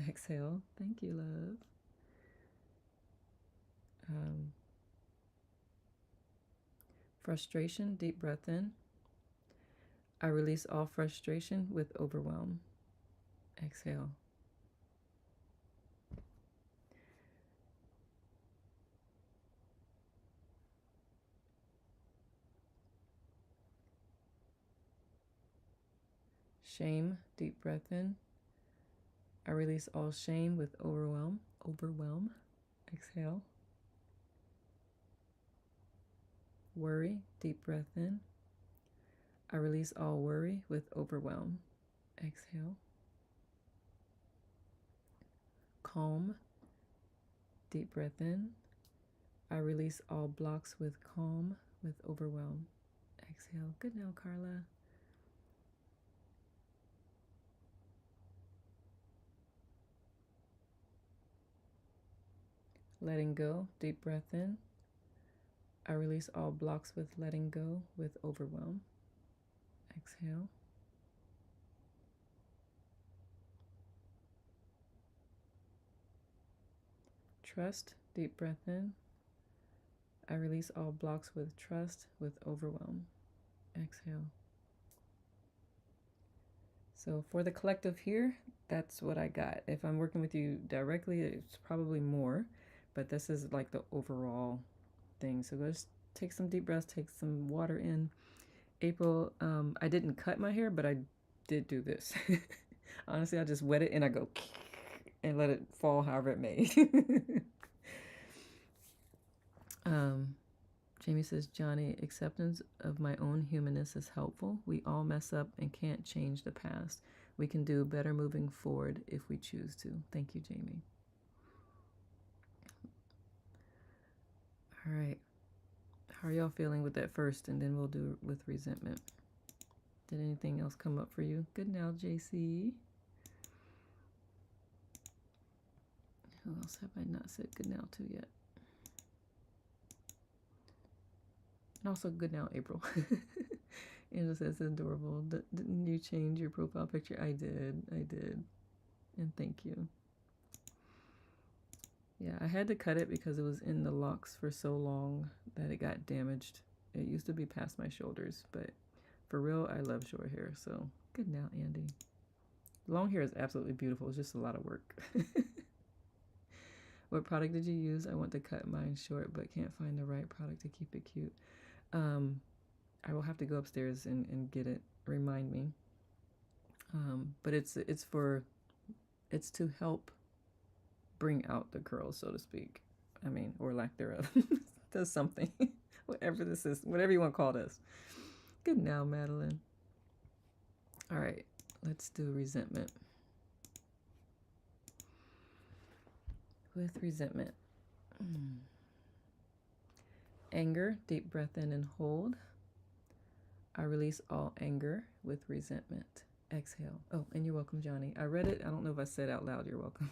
A: Exhale. Thank you, love. Frustration, deep breath in. I release all frustration with overwhelm. Exhale. Shame, deep breath in. I release all shame with overwhelm. Overwhelm. Exhale. Worry, deep breath in. I release all worry with overwhelm. Exhale. Calm, deep breath in. I release all blocks with calm, with overwhelm. Exhale. Good now, Carla. Letting go, deep breath in. I release all blocks with letting go, with overwhelm. Exhale. Trust, deep breath in. I release all blocks with trust, with overwhelm. Exhale. So for the collective here, that's what I got. If I'm working with you directly, it's probably more, but this is like the overall thing. So go just take some deep breaths, take some water in. April, I didn't cut my hair, but I did do this. Honestly, I just wet it and I go and let it fall however it may. Jamie says, Johnny, acceptance of my own humanness is helpful. We all mess up and can't change the past. We can do better moving forward if we choose to. Thank you, Jamie. All right. How are y'all feeling with that first? And then we'll do with resentment. Did anything else come up for you? Good now, JC. Who else have I not said good now to yet? And also good now, April. Angela says adorable. Didn't you change your profile picture? I did. And thank you. Yeah, I had to cut it because it was in the locks for so long that it got damaged. It used to be past my shoulders, but for real, I love short hair. So good now, Andy. Long hair is absolutely beautiful. It's just a lot of work. What product did you use? I want to cut mine short, but can't find the right product to keep it cute. I will have to go upstairs and get it. Remind me. But it's to help bring out the curls, so to speak. I mean, or lack thereof. Does something. Whatever this is, whatever you want to call this. Good now, Madeline. All right, let's do resentment. With resentment. Anger, deep breath in and hold. I release all anger with resentment. Exhale. Oh, and you're welcome, Johnny. I read it. I don't know if I said out loud, you're welcome.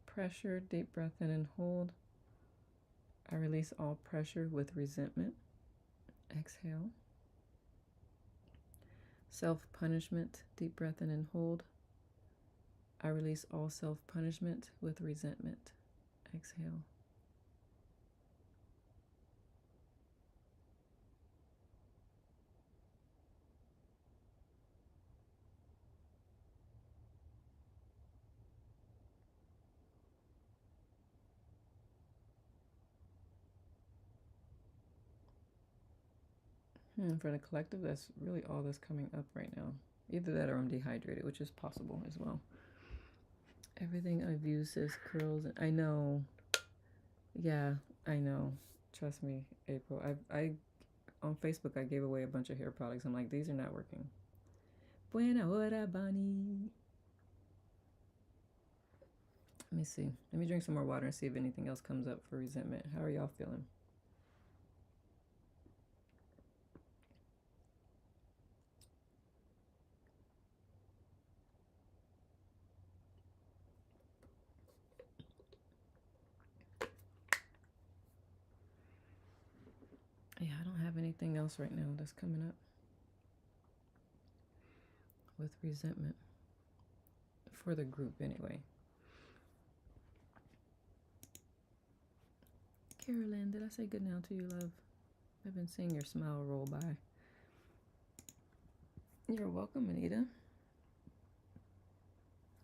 A: Pressure, deep breath in and hold. I release all pressure with resentment. Exhale. Self-punishment, deep breath in and hold. I release all self-punishment with resentment. Exhale. For the collective, that's really all that's coming up right now. Either that or I'm dehydrated, which is possible as well. Everything I've used says curls. I know. Yeah, I know. Trust me, April. I on Facebook, I gave away a bunch of hair products. I'm like, these are not working. Buena hora, Bonnie. Let me see. Let me drink some more water and see if anything else comes up for resentment. How are y'all feeling? Yeah, I don't have anything else right now that's coming up with resentment. For the group, anyway. Carolyn, did I say good now to you, love? I've been seeing your smile roll by. You're welcome, Anita.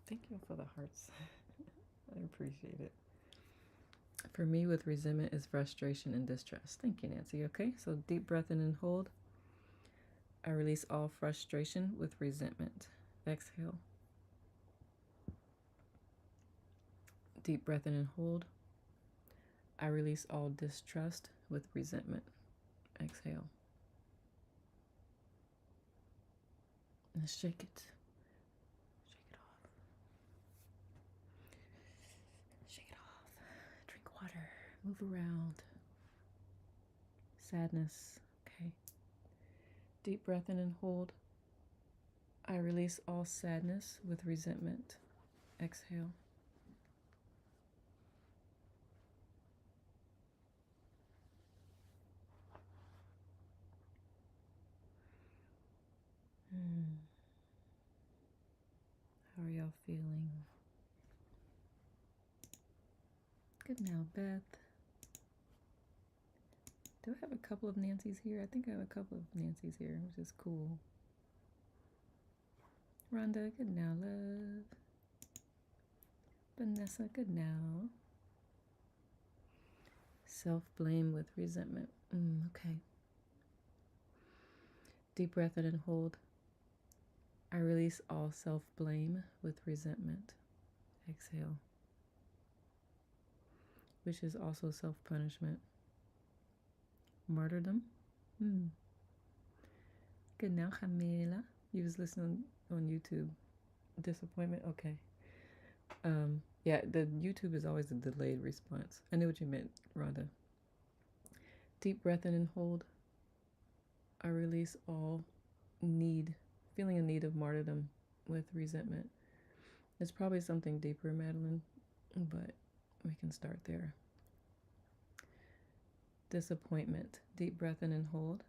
A: Thank you for the hearts. I appreciate it. For me, with resentment is frustration and distress. Thank you, Nancy. Okay, so deep breath in and hold. I release all frustration with resentment. Exhale. Deep breath in and hold. I release all distrust with resentment. Exhale. And shake it. Shake it off. Shake it off. Drink water. Move around. Sadness. Okay. Deep breath in and hold. I release all sadness with resentment. Exhale. How are y'all feeling? Good now, Beth. Do I have a couple of Nancy's here? I think I have a couple of Nancy's here, which is cool. Rhonda, good now, love. Vanessa, good now. Self-blame with resentment. Okay. Deep breath in and hold. I release all self-blame with resentment. Exhale. Which is also self-punishment. Martyrdom. Good now, Jamila. You was listening on YouTube. Disappointment. Okay. Yeah, the YouTube is always a delayed response. I knew what you meant, Rhonda. Deep breath in and hold. I release all feeling a need of martyrdom with resentment. It's probably something deeper, Madeline, but we can start there. Disappointment. Deep breath in and hold.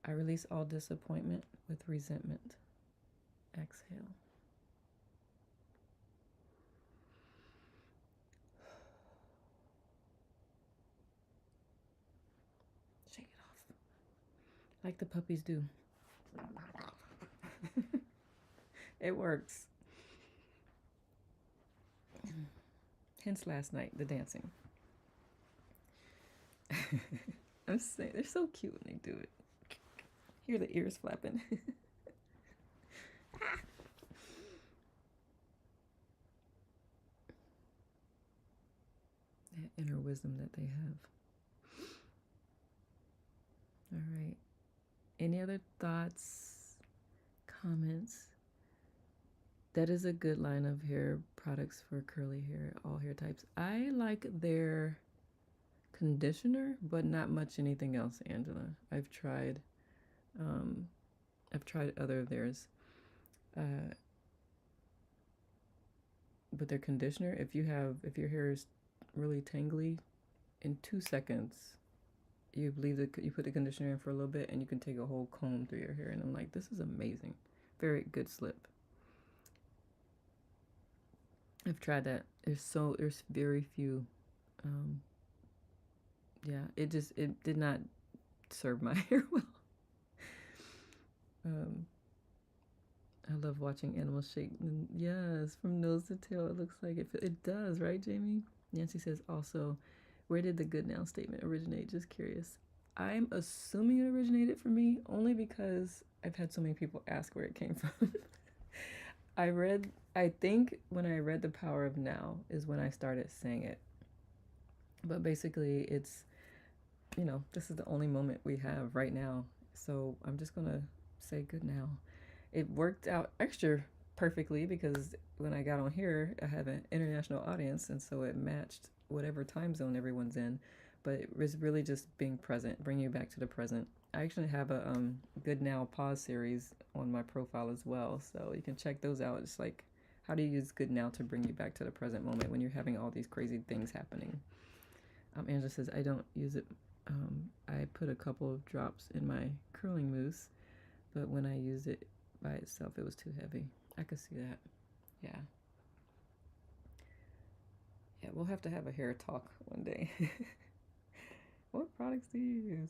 A: I release all disappointment with resentment. Exhale. Shake it off. Like the puppies do. It works. Hence last night, the dancing. I'm saying, they're so cute when they do it. Hear the ears flapping. That inner wisdom that they have. All right. Any other thoughts, comments? That is a good line of hair products for curly hair, all hair types. I like their conditioner, but not much anything else, Angela. I've tried other of theirs. But their conditioner, if your hair is really tangly, in 2 seconds you put the conditioner in for a little bit and you can take a whole comb through your hair, and I'm like, this is amazing. Very good slip. I've tried that. There's very few. Yeah, it did not serve my hair well. I love watching animals shake. Yes, from nose to tail, it looks like it does, right, Jamie? Nancy says also, where did the good now statement originate? Just curious. I'm assuming it originated for me only because I've had so many people ask where it came from. I think when I read The Power of Now is when I started saying it. But basically it's, this is the only moment we have right now. So I'm just going to say good now. It worked out extra perfectly because when I got on here, I have an international audience, and so it matched whatever time zone everyone's in. But it was really just being present, bringing you back to the present. I actually have a Good Now Pause series on my profile as well, so you can check those out. It's like, how do you use Good Now to bring you back to the present moment when you're having all these crazy things happening? Angela says, I don't use it. I put a couple of drops in my curling mousse, but when I used it by itself, it was too heavy. I could see that. Yeah. Yeah, we'll have to have a hair talk one day. What products do you use?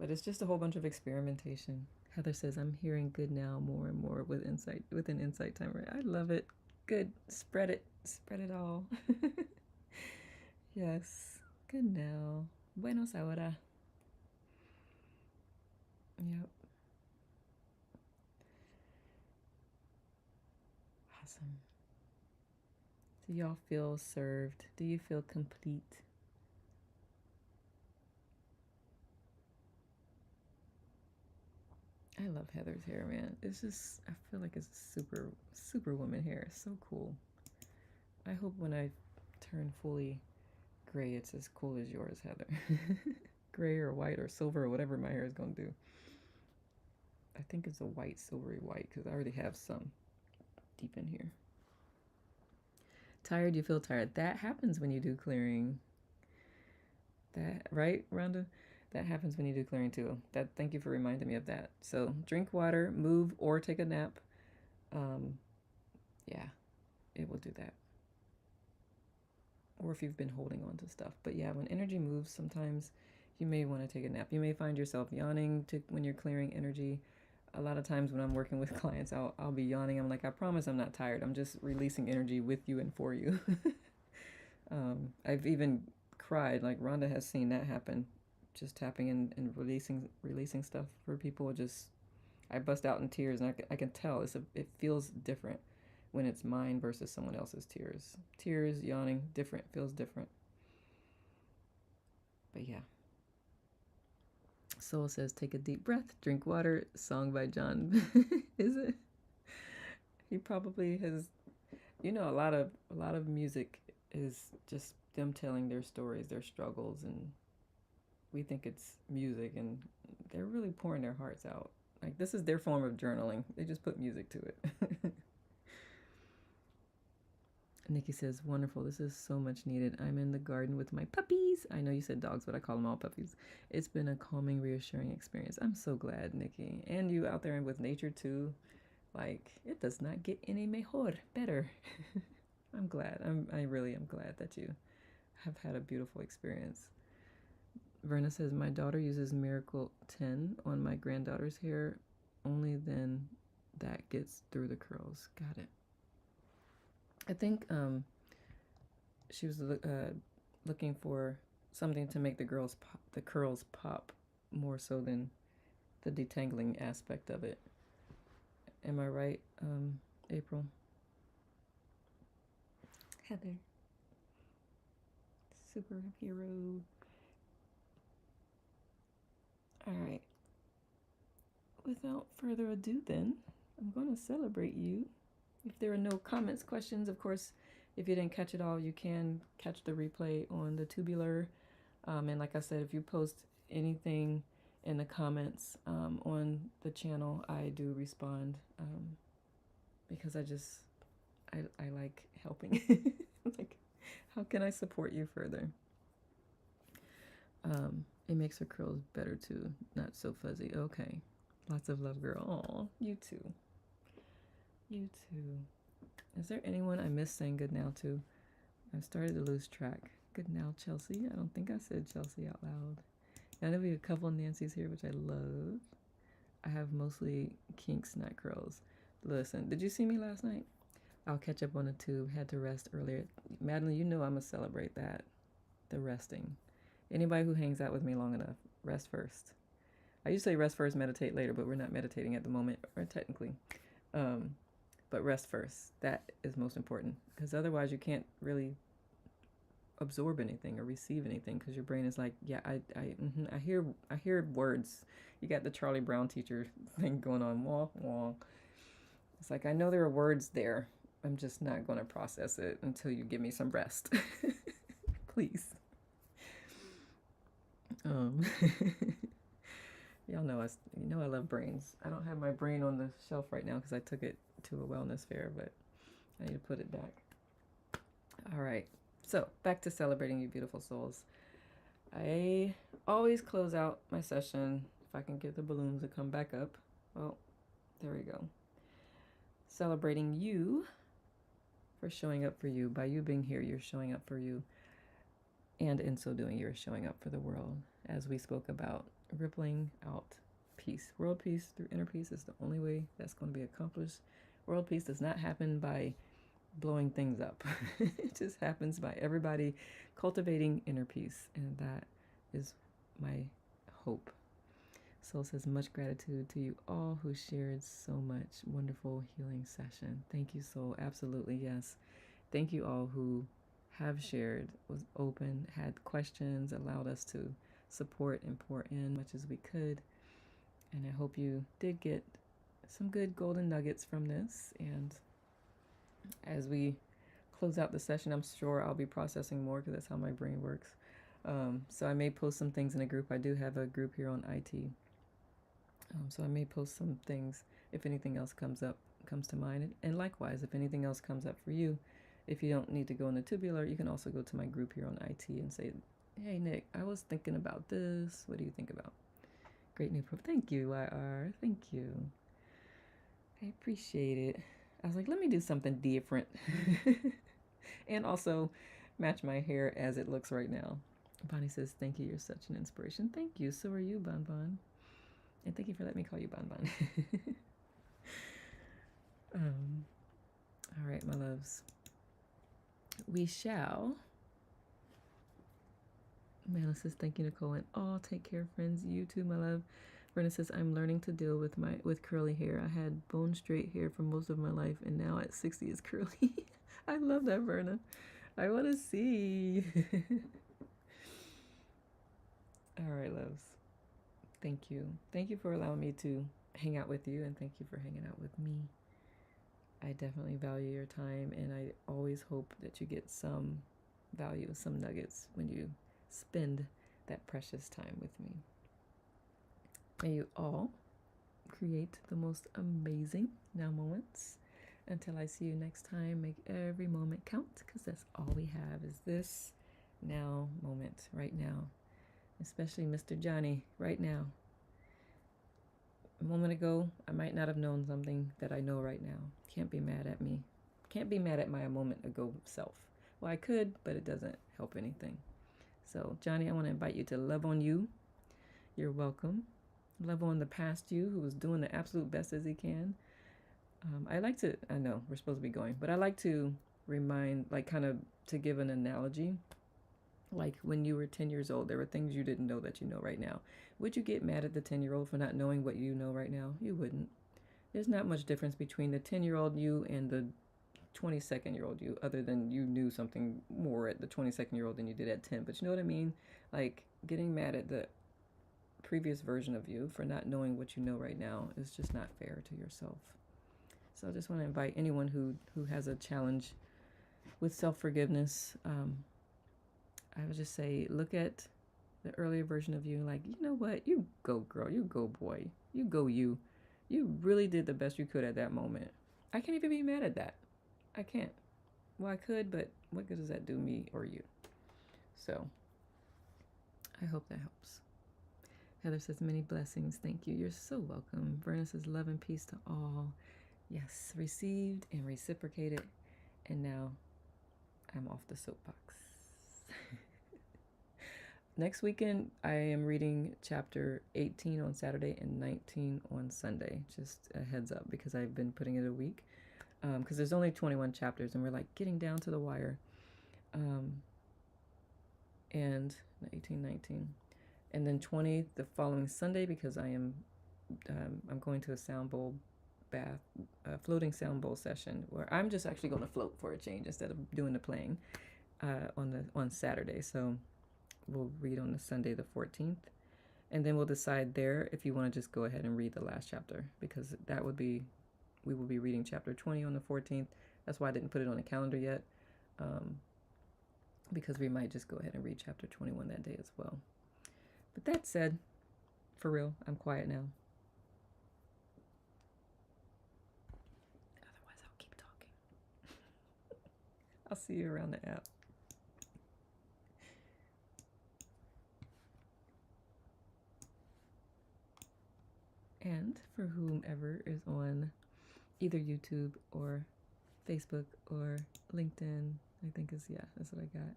A: But it's just a whole bunch of experimentation. Heather says, I'm hearing good now more and more with an insight timer. I love it. Good. Spread it. Spread it all. Yes. Good now. Buenos ahora. Yep. Awesome. Do y'all feel served? Do you feel complete? I love Heather's hair, man. It's just, I feel like it's super woman hair. It's so cool. I hope when I turn fully gray, it's as cool as yours, Heather. Gray or white or silver or whatever my hair is going to do. I think it's a white, silvery white, because I already have some deep in here. Tired, you feel tired. That happens when you do clearing. That, right, Rhonda? That happens when you do clearing too. Thank you for reminding me of that. So drink water, move, or take a nap. Yeah, it will do that. Or if you've been holding on to stuff. But yeah, when energy moves, sometimes you may want to take a nap. You may find yourself yawning when you're clearing energy. A lot of times when I'm working with clients, I'll be yawning. I'm like, I promise I'm not tired. I'm just releasing energy with you and for you. I've even cried. Like Rhonda has seen that happen. Just tapping and releasing stuff for people. I bust out in tears, and I can tell it feels different when it's mine versus someone else's tears. Tears, yawning, different, feels different. But yeah. Soul says, take a deep breath, drink water, song by John. Is it? He probably has, a lot of music is just them telling their stories, their struggles, and we think it's music, and they're really pouring their hearts out. Like, this is their form of journaling. They just put music to it. Nikki says, wonderful. This is so much needed. I'm in the garden with my puppies. I know you said dogs, but I call them all puppies. It's been a calming, reassuring experience. I'm so glad, Nikki. And you out there with nature too. Like, it does not get any better. I'm glad. I really am glad that you have had a beautiful experience. Verna says, my daughter uses Miracle 10 on my granddaughter's hair. Only then that gets through the curls. Got it. I think she was looking for something to make the curls pop more so than the detangling aspect of it. Am I right, April? Heather. Superhero. All right. Without further ado, then, I'm going to celebrate you. If there are no comments, questions, of course, if you didn't catch it all, you can catch the replay on the Tubular. And like I said, if you post anything in the comments on the channel, I do respond because I like helping. Like, how can I support you further? It makes her curls better too, not so fuzzy. Okay. Lots of love, girl. Aw, you too. You too. Is there anyone I missed saying good now to? I've started to lose track. Good now, Chelsea. I don't think I said Chelsea out loud. I know we have a couple of Nancy's here, which I love. I have mostly kinks, not curls. Listen, did you see me last night? I'll catch up on the tube. Had to rest earlier. Madeline, you know I'm going to celebrate that. The resting. Anybody who hangs out with me long enough, rest first. I usually rest first, meditate later, but we're not meditating at the moment, or technically. But rest first. That is most important, because otherwise you can't really absorb anything or receive anything, because your brain is like, yeah, I hear words. You got the Charlie Brown teacher thing going on. Wah, wah. It's like, I know there are words there. I'm just not going to process it until you give me some rest. Please. Y'all know I love brains. I don't have my brain on the shelf right now because I took it to a wellness fair, but I need to put it back. All right. So back to celebrating you beautiful souls. I always close out my session, if I can get the balloons to come back up. Well, there we go. Celebrating you for showing up for you. By you being here, you're showing up for you. And in so doing, you're showing up for the world, as we spoke about rippling out peace. World peace through inner peace is the only way that's going to be accomplished. World peace does not happen by blowing things up. It just happens by everybody cultivating inner peace, and that is my hope. Soul says, much gratitude to you all who shared so much wonderful healing session. Thank you, Soul. Absolutely, yes. Thank you all who have shared, was open, had questions, allowed us to support and pour in much as we could. And I hope you did get some good golden nuggets from this. And as we close out the session, I'm sure I'll be processing more because that's how my brain works. So I may post some things in a group. I do have a group here on IT. So I may post some things if anything else comes to mind. And likewise, if anything else comes up for you, if you don't need to go in the tubular, you can also go to my group here on IT and say, hey, Nick, I was thinking about this. What do you think about? Great new Thank you, YR. Thank you. I appreciate it. I was like, let me do something different. And also match my hair as it looks right now. Bonnie says, thank you. You're such an inspiration. Thank you. So are you, Bon Bon. And thank you for letting me call you Bon Bon. All right, my loves. We shall. Mela says, thank you, Nicole. And all take care, friends. You too, my love. Verna says, I'm learning to deal with curly hair. I had bone straight hair for most of my life, and now at 60 it's curly. I love that, Verna. I want to see. All right, loves. Thank you. Thank you for allowing me to hang out with you, and thank you for hanging out with me. I definitely value your time, and I always hope that you get some value, some nuggets when you spend that precious time with me. May you all create the most amazing now moments. Until I see you next time, make every moment count, because that's all we have is this now moment right now. Especially Mr. Johnny right now. A moment ago, I might not have known something that I know right now. Can't be mad at me. Can't be mad at my moment ago self. Well, I could, but it doesn't help anything. So, Johnny, I want to invite you to love on you. You're welcome. Love on the past you who was doing the absolute best as he can. I know we're supposed to be going, but I like to remind, to give an analogy. Like when you were 10 years old, there were things you didn't know that you know right now. Would you get mad at the 10-year-old for not knowing what you know right now? You wouldn't. There's not much difference between the 10-year-old you and the 22nd-year-old you, other than you knew something more at the 22nd-year-old than you did at 10. But you know what I mean? Like getting mad at the previous version of you for not knowing what you know right now is just not fair to yourself. So I just want to invite anyone who has a challenge with self-forgiveness. I would just say, look at the earlier version of you, like, you know what? You go, girl. You go, boy. You go, you. You really did the best you could at that moment. I can't even be mad at that. I can't. Well, I could, but what good does that do me or you? So, I hope that helps. Heather says, many blessings. Thank you. You're so welcome. Verna says, love and peace to all. Yes, received and reciprocated. And now, I'm off the soapbox. Next weekend, I am reading chapter 18 on Saturday and 19 on Sunday. Just a heads up, because I've been putting it a week. Because there's only 21 chapters, and we're like getting down to the wire. And 18, 19. And then 20 the following Sunday, because I'm going to a sound bowl bath, floating sound bowl session, where I'm just actually going to float for a change instead of doing the playing on Saturday. So we'll read on the Sunday the 14th, and then we'll decide there if you want to just go ahead and read the last chapter, because we will be reading chapter 20 on the 14th. That's why I didn't put it on the calendar yet, because we might just go ahead and read chapter 21 that day as well. But that said, for real, I'm quiet now. Otherwise, I'll keep talking. I'll see you around the app. And for whomever is on either YouTube or Facebook or LinkedIn, I think that's what I got.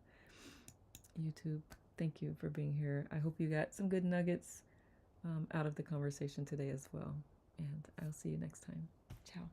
A: YouTube, thank you for being here. I hope you got some good nuggets out of the conversation today as well. And I'll see you next time. Ciao.